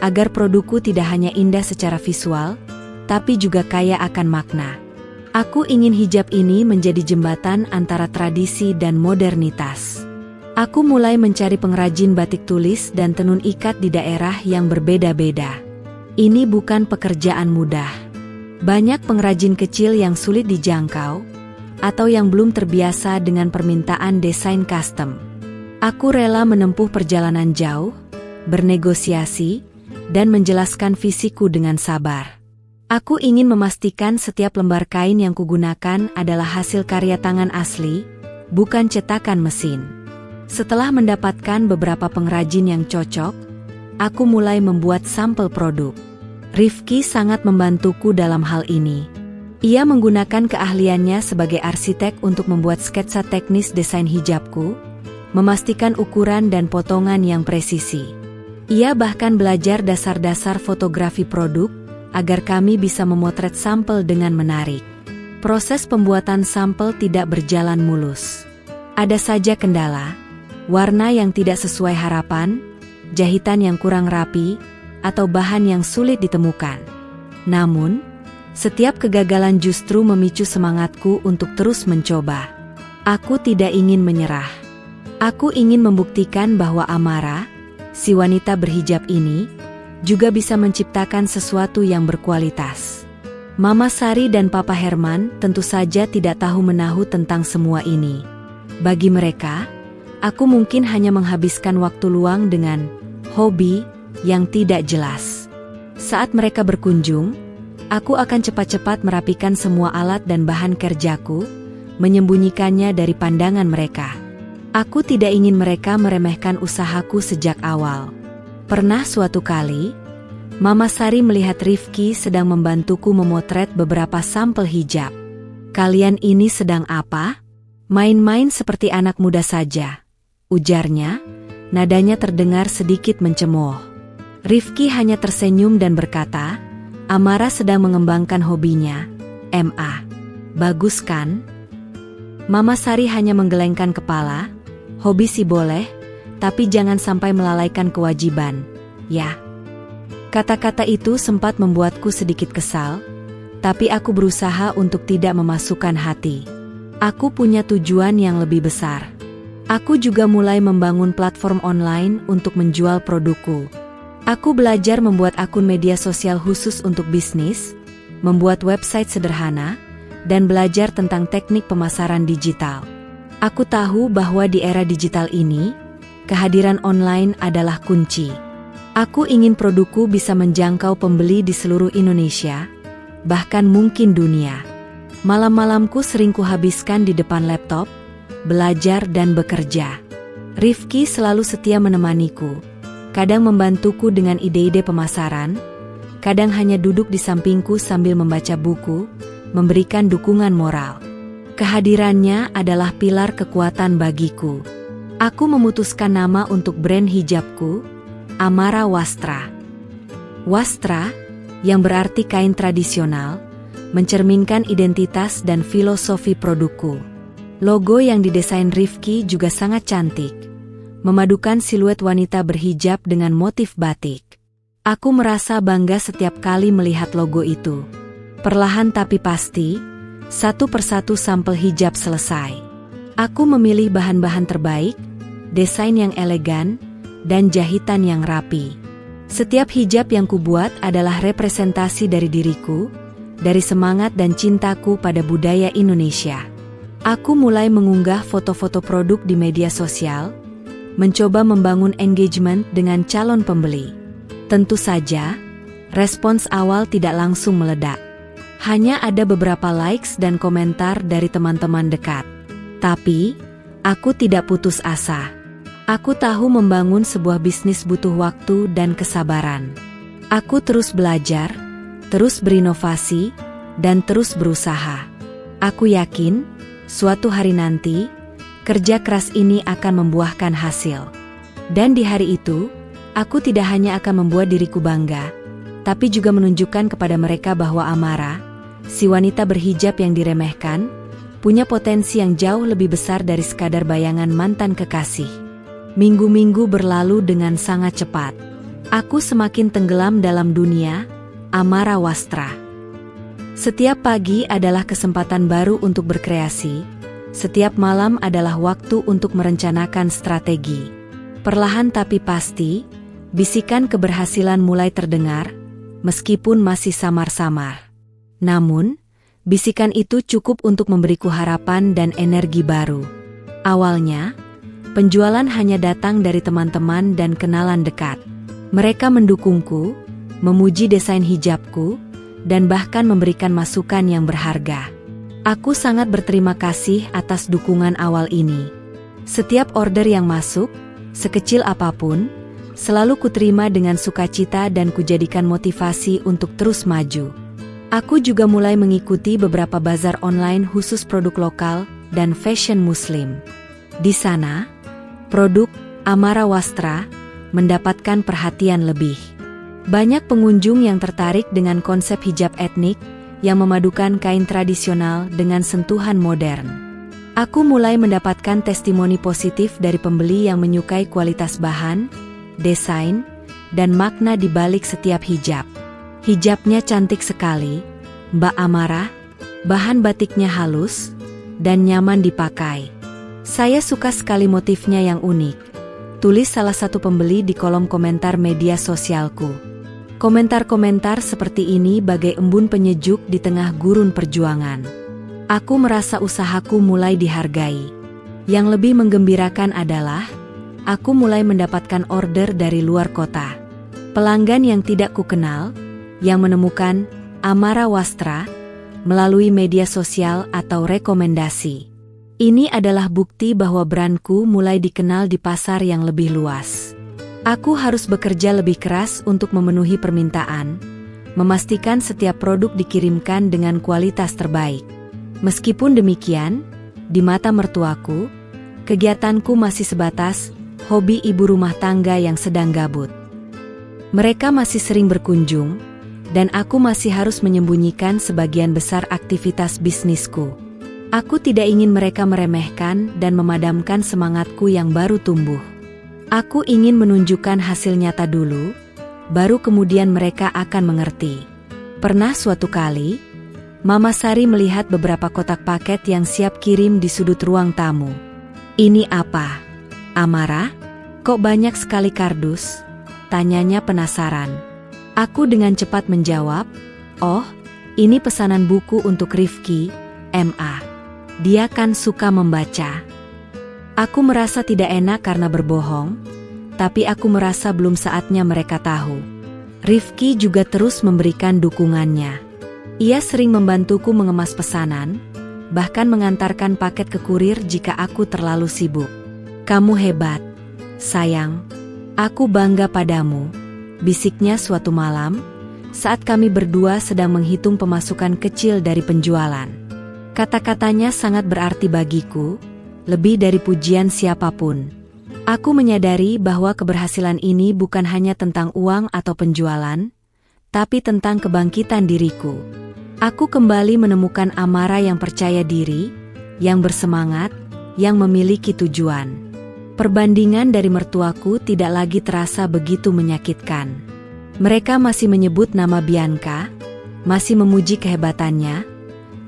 agar produkku tidak hanya indah secara visual, tapi juga kaya akan makna. Aku ingin hijab ini menjadi jembatan antara tradisi dan modernitas. Aku mulai mencari pengrajin batik tulis dan tenun ikat di daerah yang berbeda-beda. Ini bukan pekerjaan mudah. Banyak pengrajin kecil yang sulit dijangkau, atau yang belum terbiasa dengan permintaan desain custom. Aku rela menempuh perjalanan jauh, bernegosiasi, dan menjelaskan visiku dengan sabar. Aku ingin memastikan setiap lembar kain yang kugunakan adalah hasil karya tangan asli, bukan cetakan mesin. Setelah mendapatkan beberapa pengrajin yang cocok, aku mulai membuat sampel produk. Rifki sangat membantuku dalam hal ini. Ia menggunakan keahliannya sebagai arsitek untuk membuat sketsa teknis desain hijabku, memastikan ukuran dan potongan yang presisi. Ia bahkan belajar dasar-dasar fotografi produk, agar kami bisa memotret sampel dengan menarik. Proses pembuatan sampel tidak berjalan mulus. Ada saja kendala, warna yang tidak sesuai harapan, jahitan yang kurang rapi, atau bahan yang sulit ditemukan. Namun, setiap kegagalan justru memicu semangatku untuk terus mencoba. Aku tidak ingin menyerah. Aku ingin membuktikan bahwa Amara, si wanita berhijab ini, juga bisa menciptakan sesuatu yang berkualitas. Mama Sari dan Papa Herman tentu saja tidak tahu menahu tentang semua ini. Bagi mereka, aku mungkin hanya menghabiskan waktu luang dengan hobi yang tidak jelas. Saat mereka berkunjung, aku akan cepat-cepat merapikan semua alat dan bahan kerjaku, menyembunyikannya dari pandangan mereka. Aku tidak ingin mereka meremehkan usahaku sejak awal. Pernah suatu kali, Mama Sari melihat Rifki sedang membantuku memotret beberapa sampel hijab. "Kalian ini sedang apa? Main-main seperti anak muda saja," ujarnya, nadanya terdengar sedikit mencemooh. Rifki hanya tersenyum dan berkata, "Amara sedang mengembangkan hobinya, Ma. Bagus kan?" Mama Sari hanya menggelengkan kepala, "Hobi sih boleh, tapi jangan sampai melalaikan kewajiban, ya." Kata-kata itu sempat membuatku sedikit kesal, tapi aku berusaha untuk tidak memasukkan hati. Aku punya tujuan yang lebih besar. Aku juga mulai membangun platform online untuk menjual produkku. Aku belajar membuat akun media sosial khusus untuk bisnis, membuat website sederhana, dan belajar tentang teknik pemasaran digital. Aku tahu bahwa di era digital ini, kehadiran online adalah kunci. Aku ingin produkku bisa menjangkau pembeli di seluruh Indonesia, bahkan mungkin dunia. Malam-malamku sering kuhabiskan di depan laptop, belajar dan bekerja. Rifki selalu setia menemaniku, kadang membantuku dengan ide-ide pemasaran, kadang hanya duduk di sampingku sambil membaca buku, memberikan dukungan moral. Kehadirannya adalah pilar kekuatan bagiku. Aku memutuskan nama untuk brand hijabku, Amara Wastra. Wastra, yang berarti kain tradisional, mencerminkan identitas dan filosofi produkku. Logo yang didesain Rifki juga sangat cantik, memadukan siluet wanita berhijab dengan motif batik. Aku merasa bangga setiap kali melihat logo itu. Perlahan tapi pasti, satu persatu sampel hijab selesai. Aku memilih bahan-bahan terbaik, desain yang elegan, dan jahitan yang rapi. Setiap hijab yang kubuat adalah representasi dari diriku, dari semangat dan cintaku pada budaya Indonesia. Aku mulai mengunggah foto-foto produk di media sosial, mencoba membangun engagement dengan calon pembeli. Tentu saja, respons awal tidak langsung meledak. Hanya ada beberapa likes dan komentar dari teman-teman dekat. Tapi, aku tidak putus asa. Aku tahu membangun sebuah bisnis butuh waktu dan kesabaran. Aku terus belajar, terus berinovasi, dan terus berusaha. Aku yakin, suatu hari nanti, kerja keras ini akan membuahkan hasil. Dan di hari itu, aku tidak hanya akan membuat diriku bangga, tapi juga menunjukkan kepada mereka bahwa Amara, si wanita berhijab yang diremehkan, punya potensi yang jauh lebih besar dari sekadar bayangan mantan kekasih. Minggu-minggu berlalu dengan sangat cepat. Aku semakin tenggelam dalam dunia Amara Wastra. Setiap pagi adalah kesempatan baru untuk berkreasi, setiap malam adalah waktu untuk merencanakan strategi. Perlahan tapi pasti, bisikan keberhasilan mulai terdengar, meskipun masih samar-samar. Namun, bisikan itu cukup untuk memberiku harapan dan energi baru. Awalnya, penjualan hanya datang dari teman-teman dan kenalan dekat. Mereka mendukungku, memuji desain hijabku, dan bahkan memberikan masukan yang berharga. Aku sangat berterima kasih atas dukungan awal ini. Setiap order yang masuk, sekecil apapun, selalu kuterima dengan sukacita dan kujadikan motivasi untuk terus maju. Aku juga mulai mengikuti beberapa bazar online khusus produk lokal dan fashion muslim. Di sana, produk Amara Wastra mendapatkan perhatian lebih. Banyak pengunjung yang tertarik dengan konsep hijab etnik yang memadukan kain tradisional dengan sentuhan modern. Aku mulai mendapatkan testimoni positif dari pembeli yang menyukai kualitas bahan, desain, dan makna di balik setiap hijab. Hijabnya cantik sekali, Mbak Amara, bahan batiknya halus, dan nyaman dipakai. Saya suka sekali motifnya yang unik, tulis salah satu pembeli di kolom komentar media sosialku. Komentar-komentar seperti ini bagai embun penyejuk di tengah gurun perjuangan. Aku merasa usahaku mulai dihargai. Yang lebih menggembirakan adalah, aku mulai mendapatkan order dari luar kota. Pelanggan yang tidak kukenal, yang menemukan Amara Wastra melalui media sosial atau rekomendasi. Ini adalah bukti bahwa brandku mulai dikenal di pasar yang lebih luas. Aku harus bekerja lebih keras untuk memenuhi permintaan, memastikan setiap produk dikirimkan dengan kualitas terbaik. Meskipun demikian, di mata mertuaku, kegiatanku masih sebatas hobi ibu rumah tangga yang sedang gabut. Mereka masih sering berkunjung, dan aku masih harus menyembunyikan sebagian besar aktivitas bisnisku. Aku tidak ingin mereka meremehkan dan memadamkan semangatku yang baru tumbuh. Aku ingin menunjukkan hasil nyata dulu, baru kemudian mereka akan mengerti. Pernah suatu kali, Mama Sari melihat beberapa kotak paket yang siap kirim di sudut ruang tamu. "Ini apa, Amara? Kok banyak sekali kardus?" tanyanya penasaran. Aku dengan cepat menjawab, "Oh, ini pesanan buku untuk Rifki, MA. Dia kan suka membaca." Aku merasa tidak enak karena berbohong, tapi aku merasa belum saatnya mereka tahu. Rifki juga terus memberikan dukungannya. Ia sering membantuku mengemas pesanan, bahkan mengantarkan paket ke kurir jika aku terlalu sibuk. Kamu hebat, sayang. Aku bangga padamu, bisiknya suatu malam, saat kami berdua sedang menghitung pemasukan kecil dari penjualan. Kata-katanya sangat berarti bagiku, lebih dari pujian siapapun. Aku menyadari bahwa keberhasilan ini bukan hanya tentang uang atau penjualan, tapi tentang kebangkitan diriku. Aku kembali menemukan Amara yang percaya diri, yang bersemangat, yang memiliki tujuan. Perbandingan dari mertuaku tidak lagi terasa begitu menyakitkan. Mereka masih menyebut nama Bianca, masih memuji kehebatannya,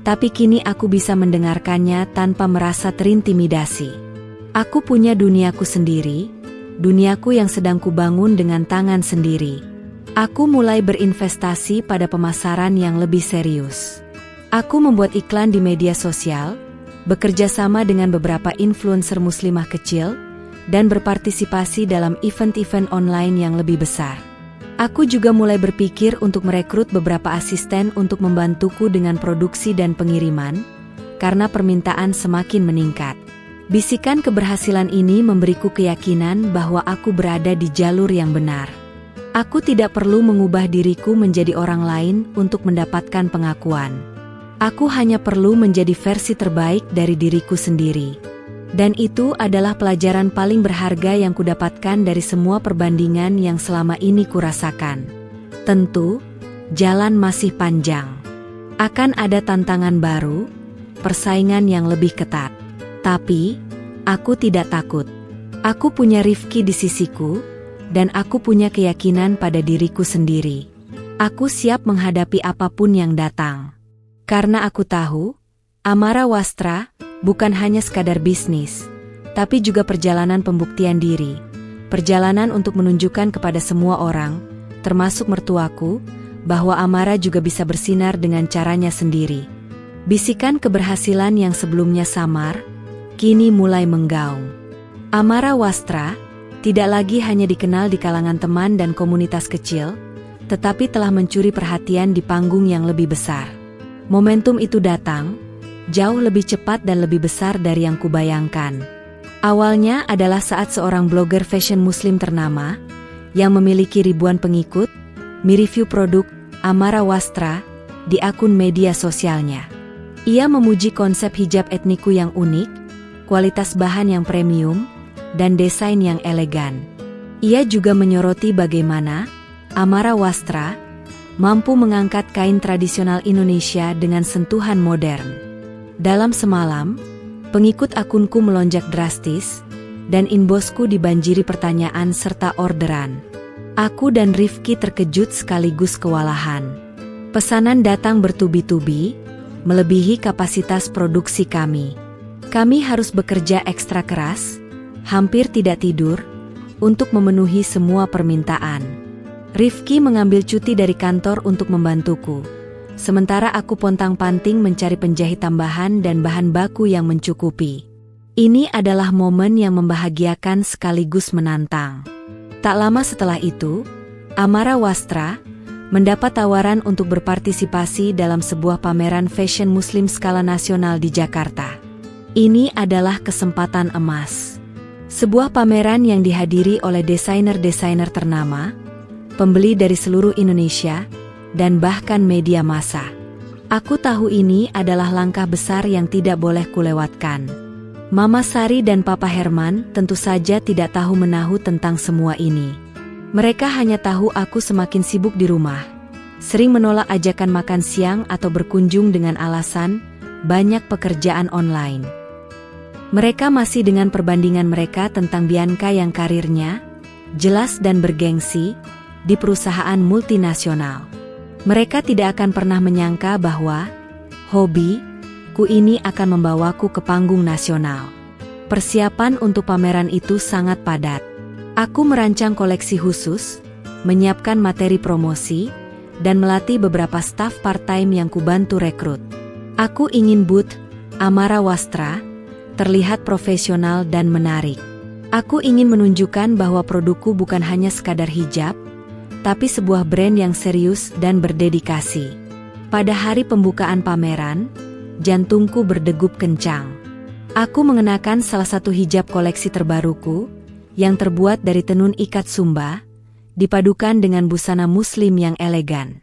tapi kini aku bisa mendengarkannya tanpa merasa terintimidasi. Aku punya duniaku sendiri, duniaku yang sedang kubangun dengan tangan sendiri. Aku mulai berinvestasi pada pemasaran yang lebih serius. Aku membuat iklan di media sosial, bekerja sama dengan beberapa influencer muslimah kecil, dan berpartisipasi dalam event-event online yang lebih besar. Aku juga mulai berpikir untuk merekrut beberapa asisten untuk membantuku dengan produksi dan pengiriman, karena permintaan semakin meningkat. Bisikan keberhasilan ini memberiku keyakinan bahwa aku berada di jalur yang benar. Aku tidak perlu mengubah diriku menjadi orang lain untuk mendapatkan pengakuan. Aku hanya perlu menjadi versi terbaik dari diriku sendiri. Dan itu adalah pelajaran paling berharga yang kudapatkan dari semua perbandingan yang selama ini kurasakan. Tentu, jalan masih panjang. Akan ada tantangan baru, persaingan yang lebih ketat. Tapi, aku tidak takut. Aku punya Rifki di sisiku, dan aku punya keyakinan pada diriku sendiri. Aku siap menghadapi apapun yang datang. Karena aku tahu, Amara Wastra bukan hanya sekadar bisnis, tapi juga perjalanan pembuktian diri. Perjalanan untuk menunjukkan kepada semua orang, termasuk mertuaku, bahwa Amara juga bisa bersinar dengan caranya sendiri. Bisikan keberhasilan yang sebelumnya samar, kini mulai menggaung. Amara Wastra tidak lagi hanya dikenal di kalangan teman dan komunitas kecil, tetapi telah mencuri perhatian di panggung yang lebih besar. Momentum itu datang jauh lebih cepat dan lebih besar dari yang kubayangkan. Awalnya adalah saat seorang blogger fashion muslim ternama, yang memiliki ribuan pengikut, mereview produk Amara Wastra di akun media sosialnya. Ia memuji konsep hijab etniku yang unik, kualitas bahan yang premium, dan desain yang elegan. Ia juga menyoroti bagaimana Amara Wastra mampu mengangkat kain tradisional Indonesia dengan sentuhan modern. Dalam semalam, pengikut akunku melonjak drastis, dan inboxku dibanjiri pertanyaan serta orderan. Aku dan Rifki terkejut sekaligus kewalahan. Pesanan datang bertubi-tubi, melebihi kapasitas produksi kami. Kami harus bekerja ekstra keras, hampir tidak tidur, untuk memenuhi semua permintaan. Rifki mengambil cuti dari kantor untuk membantuku. Sementara aku pontang-panting mencari penjahit tambahan dan bahan baku yang mencukupi. Ini adalah momen yang membahagiakan sekaligus menantang. Tak lama setelah itu, Amara Wastra mendapat tawaran untuk berpartisipasi dalam sebuah pameran fashion muslim skala nasional di Jakarta. Ini adalah kesempatan emas. Sebuah pameran yang dihadiri oleh desainer-desainer ternama, pembeli dari seluruh Indonesia, dan bahkan media massa. Aku tahu ini adalah langkah besar yang tidak boleh kulewatkan. Mama Sari dan Papa Herman tentu saja tidak tahu menahu tentang semua ini. Mereka hanya tahu aku semakin sibuk di rumah, sering menolak ajakan makan siang atau berkunjung dengan alasan banyak pekerjaan online. Mereka masih dengan perbandingan mereka tentang Bianca yang karirnya jelas dan bergengsi di perusahaan multinasional. Mereka tidak akan pernah menyangka bahwa hobiku ini akan membawaku ke panggung nasional. Persiapan untuk pameran itu sangat padat. Aku merancang koleksi khusus, menyiapkan materi promosi, dan melatih beberapa staf part-time yang kubantu rekrut. Aku ingin booth Amara Wastra terlihat profesional dan menarik. Aku ingin menunjukkan bahwa produkku bukan hanya sekadar hijab, tapi sebuah brand yang serius dan berdedikasi. Pada hari pembukaan pameran, jantungku berdegup kencang. Aku mengenakan salah satu hijab koleksi terbaruku, yang terbuat dari tenun ikat Sumba, dipadukan dengan busana muslim yang elegan.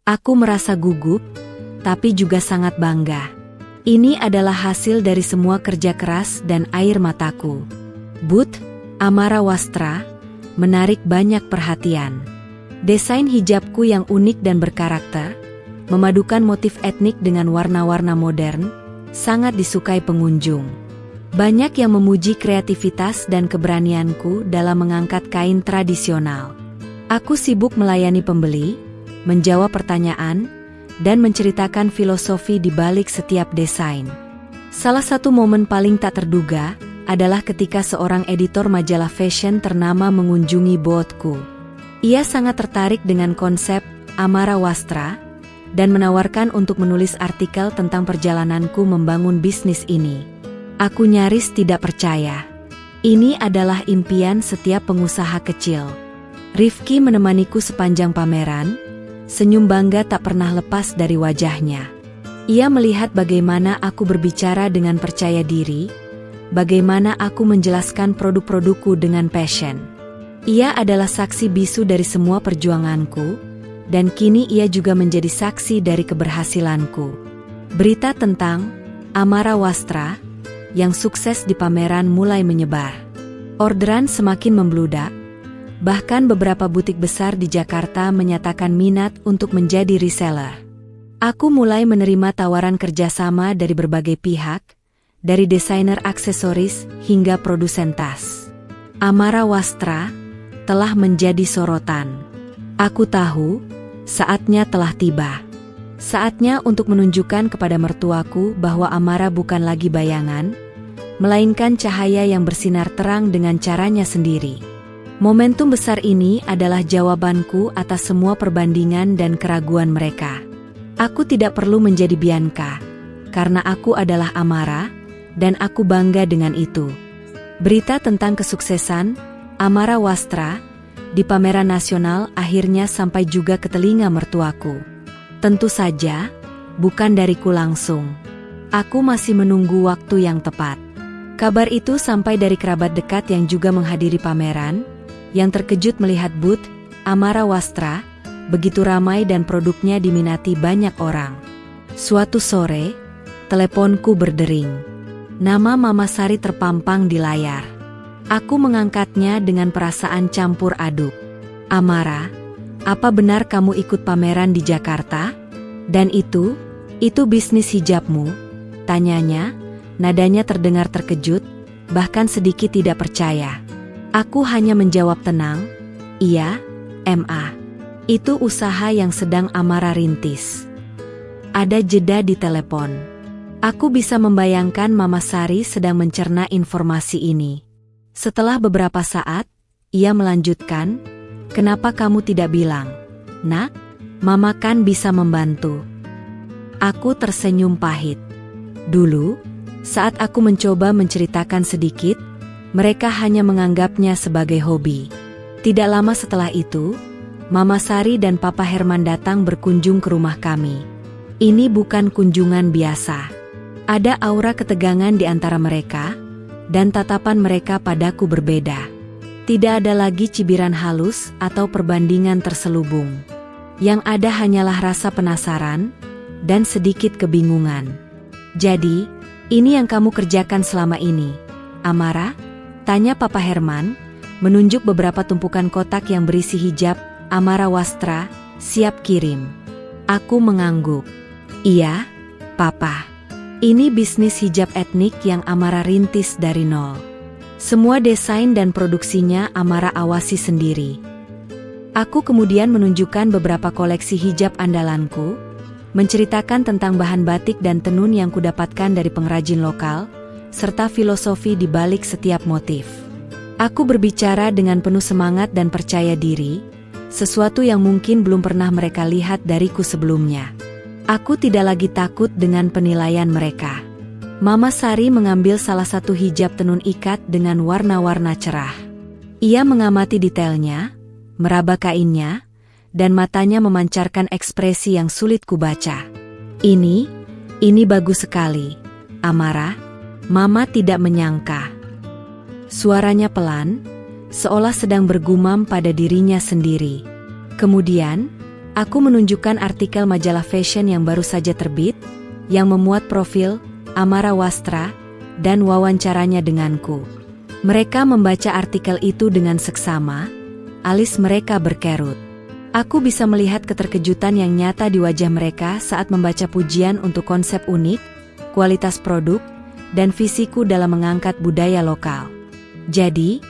Aku merasa gugup, tapi juga sangat bangga. Ini adalah hasil dari semua kerja keras dan air mataku. But Amara Wastra menarik banyak perhatian. Desain hijabku yang unik dan berkarakter, memadukan motif etnik dengan warna-warna modern, sangat disukai pengunjung. Banyak yang memuji kreativitas dan keberanianku dalam mengangkat kain tradisional. Aku sibuk melayani pembeli, menjawab pertanyaan, dan menceritakan filosofi di balik setiap desain. Salah satu momen paling tak terduga adalah ketika seorang editor majalah fashion ternama mengunjungi bootku. Ia sangat tertarik dengan konsep Amara Wastra dan menawarkan untuk menulis artikel tentang perjalananku membangun bisnis ini. Aku nyaris tidak percaya. Ini adalah impian setiap pengusaha kecil. Rifki menemaniku sepanjang pameran, senyum bangga tak pernah lepas dari wajahnya. Ia melihat bagaimana aku berbicara dengan percaya diri, bagaimana aku menjelaskan produk-produkku dengan passion. Ia adalah saksi bisu dari semua perjuanganku, dan kini ia juga menjadi saksi dari keberhasilanku. Berita tentang Amara Wastra yang sukses di pameran mulai menyebar. Orderan semakin membludak, bahkan beberapa butik besar di Jakarta menyatakan minat untuk menjadi reseller. Aku mulai menerima tawaran kerjasama dari berbagai pihak, dari desainer aksesoris hingga produsen tas. Amara Wastra telah menjadi sorotan. Aku tahu, saatnya telah tiba. Saatnya untuk menunjukkan kepada mertuaku bahwa Amara bukan lagi bayangan, melainkan cahaya yang bersinar terang dengan caranya sendiri. Momentum besar ini adalah jawabanku atas semua perbandingan dan keraguan mereka. Aku tidak perlu menjadi Bianca, karena aku adalah Amara, dan aku bangga dengan itu. Berita tentang kesuksesan Amara Wastra di pameran nasional akhirnya sampai juga ke telinga mertuaku. Tentu saja, bukan dariku langsung. Aku masih menunggu waktu yang tepat. Kabar itu sampai dari kerabat dekat yang juga menghadiri pameran, yang terkejut melihat booth Amara Wastra begitu ramai dan produknya diminati banyak orang. Suatu sore, teleponku berdering. Nama Mama Sari terpampang di layar. Aku mengangkatnya dengan perasaan campur aduk. Amara, apa benar kamu ikut pameran di Jakarta? Dan itu bisnis hijabmu? Tanyanya, nadanya terdengar terkejut, bahkan sedikit tidak percaya. Aku hanya menjawab tenang, iya, MA. Itu usaha yang sedang Amara rintis. Ada jeda di telepon. Aku bisa membayangkan Mama Sari sedang mencerna informasi ini. Setelah beberapa saat, ia melanjutkan, kenapa kamu tidak bilang? Nak, Mama kan bisa membantu. Aku tersenyum pahit. Dulu, saat aku mencoba menceritakan sedikit, mereka hanya menganggapnya sebagai hobi. Tidak lama setelah itu, Mama Sari dan Papa Herman datang berkunjung ke rumah kami. Ini bukan kunjungan biasa. Ada aura ketegangan di antara mereka, dan tatapan mereka padaku berbeda. Tidak ada lagi cibiran halus atau perbandingan terselubung. Yang ada hanyalah rasa penasaran dan sedikit kebingungan. Jadi, ini yang kamu kerjakan selama ini, Amara? Tanya Papa Herman, menunjuk beberapa tumpukan kotak yang berisi hijab Amara Wastra, siap kirim. Aku mengangguk. Iya, Papa. Ini bisnis hijab etnik yang Amara rintis dari nol. Semua desain dan produksinya Amara awasi sendiri. Aku kemudian menunjukkan beberapa koleksi hijab andalanku, menceritakan tentang bahan batik dan tenun yang kudapatkan dari pengrajin lokal, serta filosofi di balik setiap motif. Aku berbicara dengan penuh semangat dan percaya diri, sesuatu yang mungkin belum pernah mereka lihat dariku sebelumnya. Aku tidak lagi takut dengan penilaian mereka. Mama Sari mengambil salah satu hijab tenun ikat dengan warna-warna cerah. Ia mengamati detailnya, meraba kainnya, dan matanya memancarkan ekspresi yang sulit kubaca. Ini bagus sekali, Amara. Mama tidak menyangka. Suaranya pelan, seolah sedang bergumam pada dirinya sendiri. Kemudian, aku menunjukkan artikel majalah fashion yang baru saja terbit, yang memuat profil Amara Wastra dan wawancaranya denganku. Mereka membaca artikel itu dengan seksama, alis mereka berkerut. Aku bisa melihat keterkejutan yang nyata di wajah mereka saat membaca pujian untuk konsep unik, kualitas produk, dan visiku dalam mengangkat budaya lokal. Jadi,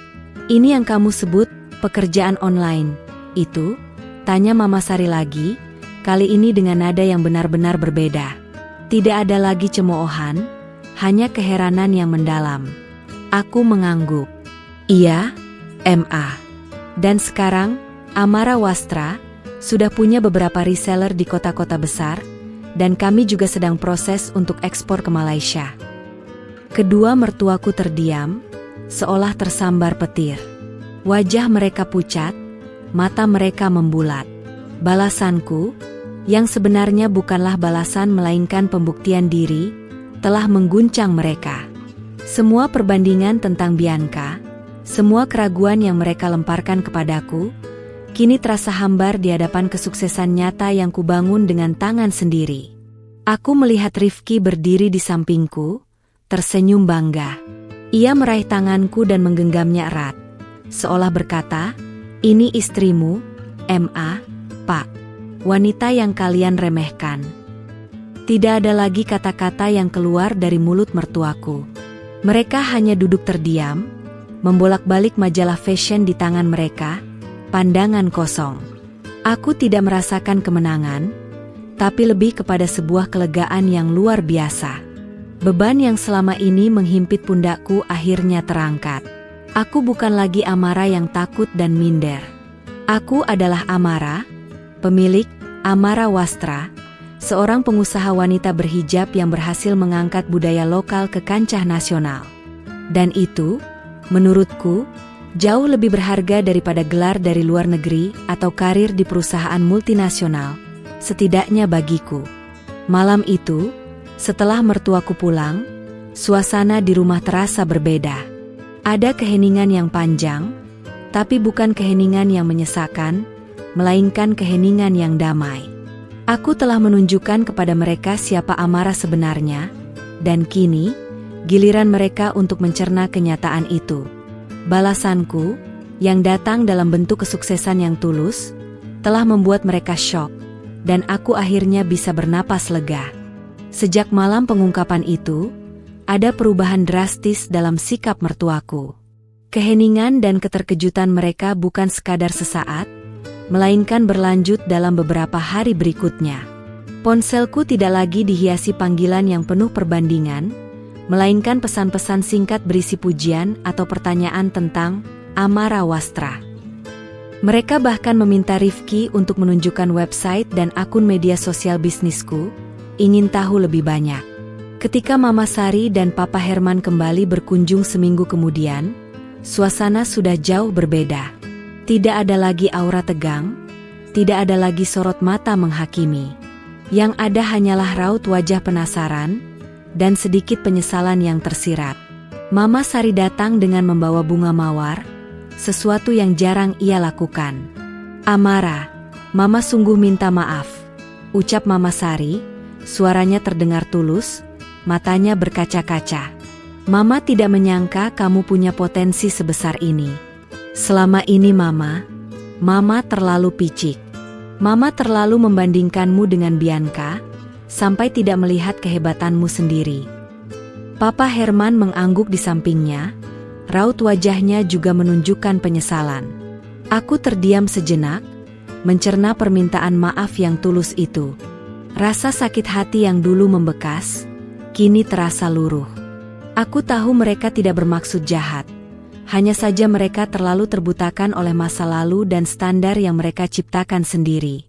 ini yang kamu sebut pekerjaan online, itu? Tanya Mama Sari lagi, kali ini dengan nada yang benar-benar berbeda. Tidak ada lagi cemoohan, hanya keheranan yang mendalam. Aku mengangguk. Iya, MA. Dan sekarang, Amara Wastra sudah punya beberapa reseller di kota-kota besar, dan kami juga sedang proses untuk ekspor ke Malaysia. Kedua mertuaku terdiam, seolah tersambar petir. Wajah mereka pucat, mata mereka membulat. Balasanku, yang sebenarnya bukanlah balasan melainkan pembuktian diri, telah mengguncang mereka. Semua perbandingan tentang Bianca, semua keraguan yang mereka lemparkan kepadaku, kini terasa hambar di hadapan kesuksesan nyata yang kubangun dengan tangan sendiri. Aku melihat Rifki berdiri di sampingku, tersenyum bangga. Ia meraih tanganku dan menggenggamnya erat, seolah berkata, "Ini istrimu, MA, Pak. Wanita yang kalian remehkan." Tidak ada lagi kata-kata yang keluar dari mulut mertuaku. Mereka hanya duduk terdiam, membolak-balik majalah fashion di tangan mereka, pandangan kosong. Aku tidak merasakan kemenangan, tapi lebih kepada sebuah kelegaan yang luar biasa. Beban yang selama ini menghimpit pundakku akhirnya terangkat. Aku bukan lagi Amara yang takut dan minder. Aku adalah Amara, pemilik Amara Wastra, seorang pengusaha wanita berhijab yang berhasil mengangkat budaya lokal ke kancah nasional. Dan itu, menurutku, jauh lebih berharga daripada gelar dari luar negeri atau karir di perusahaan multinasional, setidaknya bagiku. Malam itu, setelah mertuaku pulang, suasana di rumah terasa berbeda. Ada keheningan yang panjang, tapi bukan keheningan yang menyesakkan, melainkan keheningan yang damai. Aku telah menunjukkan kepada mereka siapa Amara sebenarnya, dan kini, giliran mereka untuk mencerna kenyataan itu. Balasanku, yang datang dalam bentuk kesuksesan yang tulus, telah membuat mereka syok, dan aku akhirnya bisa bernapas lega. Sejak malam pengungkapan itu, ada perubahan drastis dalam sikap mertuaku. Keheningan dan keterkejutan mereka bukan sekadar sesaat, melainkan berlanjut dalam beberapa hari berikutnya. Ponselku tidak lagi dihiasi panggilan yang penuh perbandingan, melainkan pesan-pesan singkat berisi pujian atau pertanyaan tentang Amara Wastra. Mereka bahkan meminta Rifki untuk menunjukkan website dan akun media sosial bisnisku, ingin tahu lebih banyak. Ketika Mama Sari dan Papa Herman kembali berkunjung seminggu kemudian, suasana sudah jauh berbeda. Tidak ada lagi aura tegang, tidak ada lagi sorot mata menghakimi. Yang ada hanyalah raut wajah penasaran, dan sedikit penyesalan yang tersirat. Mama Sari datang dengan membawa bunga mawar, sesuatu yang jarang ia lakukan. "Amara, Mama sungguh minta maaf," ucap Mama Sari, suaranya terdengar tulus, matanya berkaca-kaca. "Mama tidak menyangka kamu punya potensi sebesar ini. Selama ini Mama terlalu picik. Mama terlalu membandingkanmu dengan Bianca, sampai tidak melihat kehebatanmu sendiri." Papa Herman mengangguk di sampingnya, raut wajahnya juga menunjukkan penyesalan. Aku terdiam sejenak, mencerna permintaan maaf yang tulus itu. Rasa sakit hati yang dulu membekas, kini terasa luruh. Aku tahu mereka tidak bermaksud jahat. Hanya saja mereka terlalu terbutakan oleh masa lalu dan standar yang mereka ciptakan sendiri.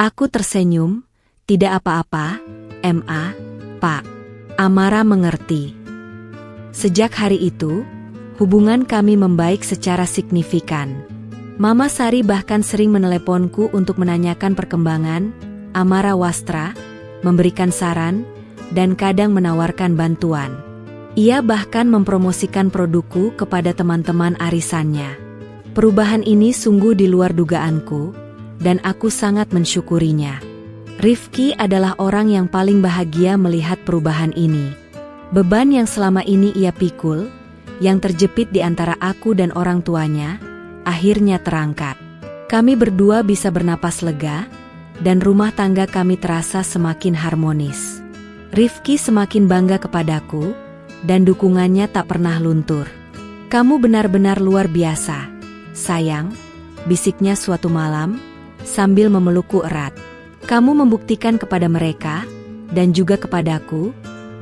Aku tersenyum, "Tidak apa-apa, MA, Pak." Amara mengerti. Sejak hari itu, hubungan kami membaik secara signifikan. Mama Sari bahkan sering meneleponku untuk menanyakan perkembangan Amara Wastra, memberikan saran, dan kadang menawarkan bantuan. Ia bahkan mempromosikan produkku kepada teman-teman arisannya. Perubahan ini sungguh di luar dugaanku, dan aku sangat mensyukurinya. Rifki adalah orang yang paling bahagia melihat perubahan ini. Beban yang selama ini ia pikul, yang terjepit di antara aku dan orang tuanya, akhirnya terangkat. Kami berdua bisa bernapas lega, dan rumah tangga kami terasa semakin harmonis. Rifki semakin bangga kepadaku, dan dukungannya tak pernah luntur. "Kamu benar-benar luar biasa, sayang," bisiknya suatu malam, sambil memelukku erat. "Kamu membuktikan kepada mereka, dan juga kepadaku,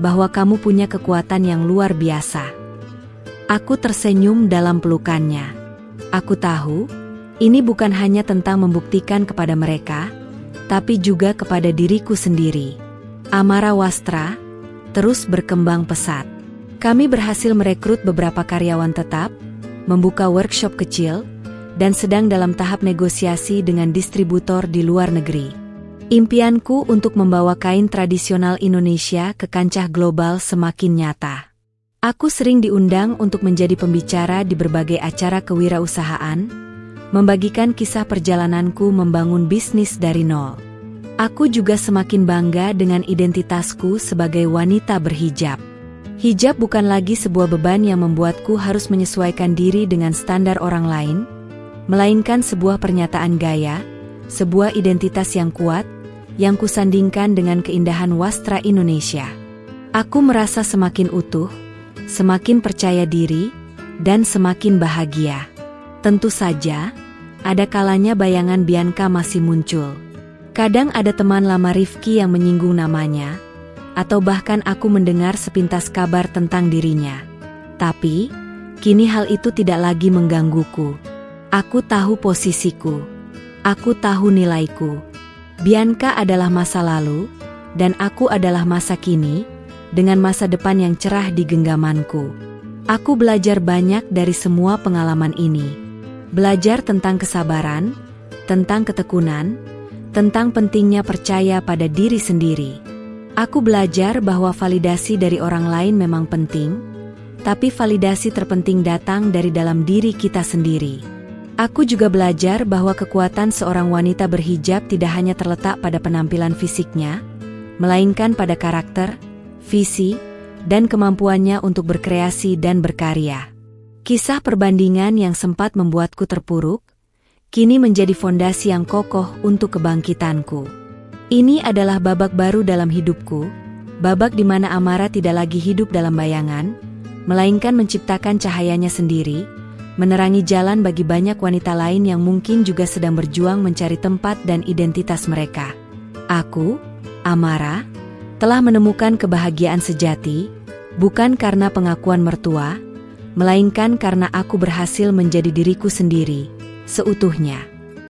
bahwa kamu punya kekuatan yang luar biasa." Aku tersenyum dalam pelukannya. Aku tahu, ini bukan hanya tentang membuktikan kepada mereka, tapi juga kepada diriku sendiri. Amara Wastra terus berkembang pesat. Kami berhasil merekrut beberapa karyawan tetap, membuka workshop kecil, dan sedang dalam tahap negosiasi dengan distributor di luar negeri. Impianku untuk membawa kain tradisional Indonesia ke kancah global semakin nyata. Aku sering diundang untuk menjadi pembicara di berbagai acara kewirausahaan, membagikan kisah perjalananku membangun bisnis dari nol. Aku juga semakin bangga dengan identitasku sebagai wanita berhijab. Hijab bukan lagi sebuah beban yang membuatku harus menyesuaikan diri dengan standar orang lain, melainkan sebuah pernyataan gaya, sebuah identitas yang kuat, yang kusandingkan dengan keindahan wastra Indonesia. Aku merasa semakin utuh, semakin percaya diri, dan semakin bahagia. Tentu saja, ada kalanya bayangan Bianca masih muncul. Kadang ada teman lama Rifki yang menyinggung namanya, atau bahkan aku mendengar sepintas kabar tentang dirinya. Tapi, kini hal itu tidak lagi menggangguku. Aku tahu posisiku. Aku tahu nilaiku. Bianca adalah masa lalu, dan aku adalah masa kini, dengan masa depan yang cerah di genggamanku. Aku belajar banyak dari semua pengalaman ini. Belajar tentang kesabaran, tentang ketekunan, tentang pentingnya percaya pada diri sendiri. Aku belajar bahwa validasi dari orang lain memang penting, tapi validasi terpenting datang dari dalam diri kita sendiri. Aku juga belajar bahwa kekuatan seorang wanita berhijab tidak hanya terletak pada penampilan fisiknya, melainkan pada karakter, visi, dan kemampuannya untuk berkreasi dan berkarya. Kisah perbandingan yang sempat membuatku terpuruk, kini menjadi fondasi yang kokoh untuk kebangkitanku. Ini adalah babak baru dalam hidupku, babak di mana Amara tidak lagi hidup dalam bayangan, melainkan menciptakan cahayanya sendiri, menerangi jalan bagi banyak wanita lain yang mungkin juga sedang berjuang mencari tempat dan identitas mereka. Aku, Amara, telah menemukan kebahagiaan sejati, bukan karena pengakuan mertua, melainkan karena aku berhasil menjadi diriku sendiri, seutuhnya.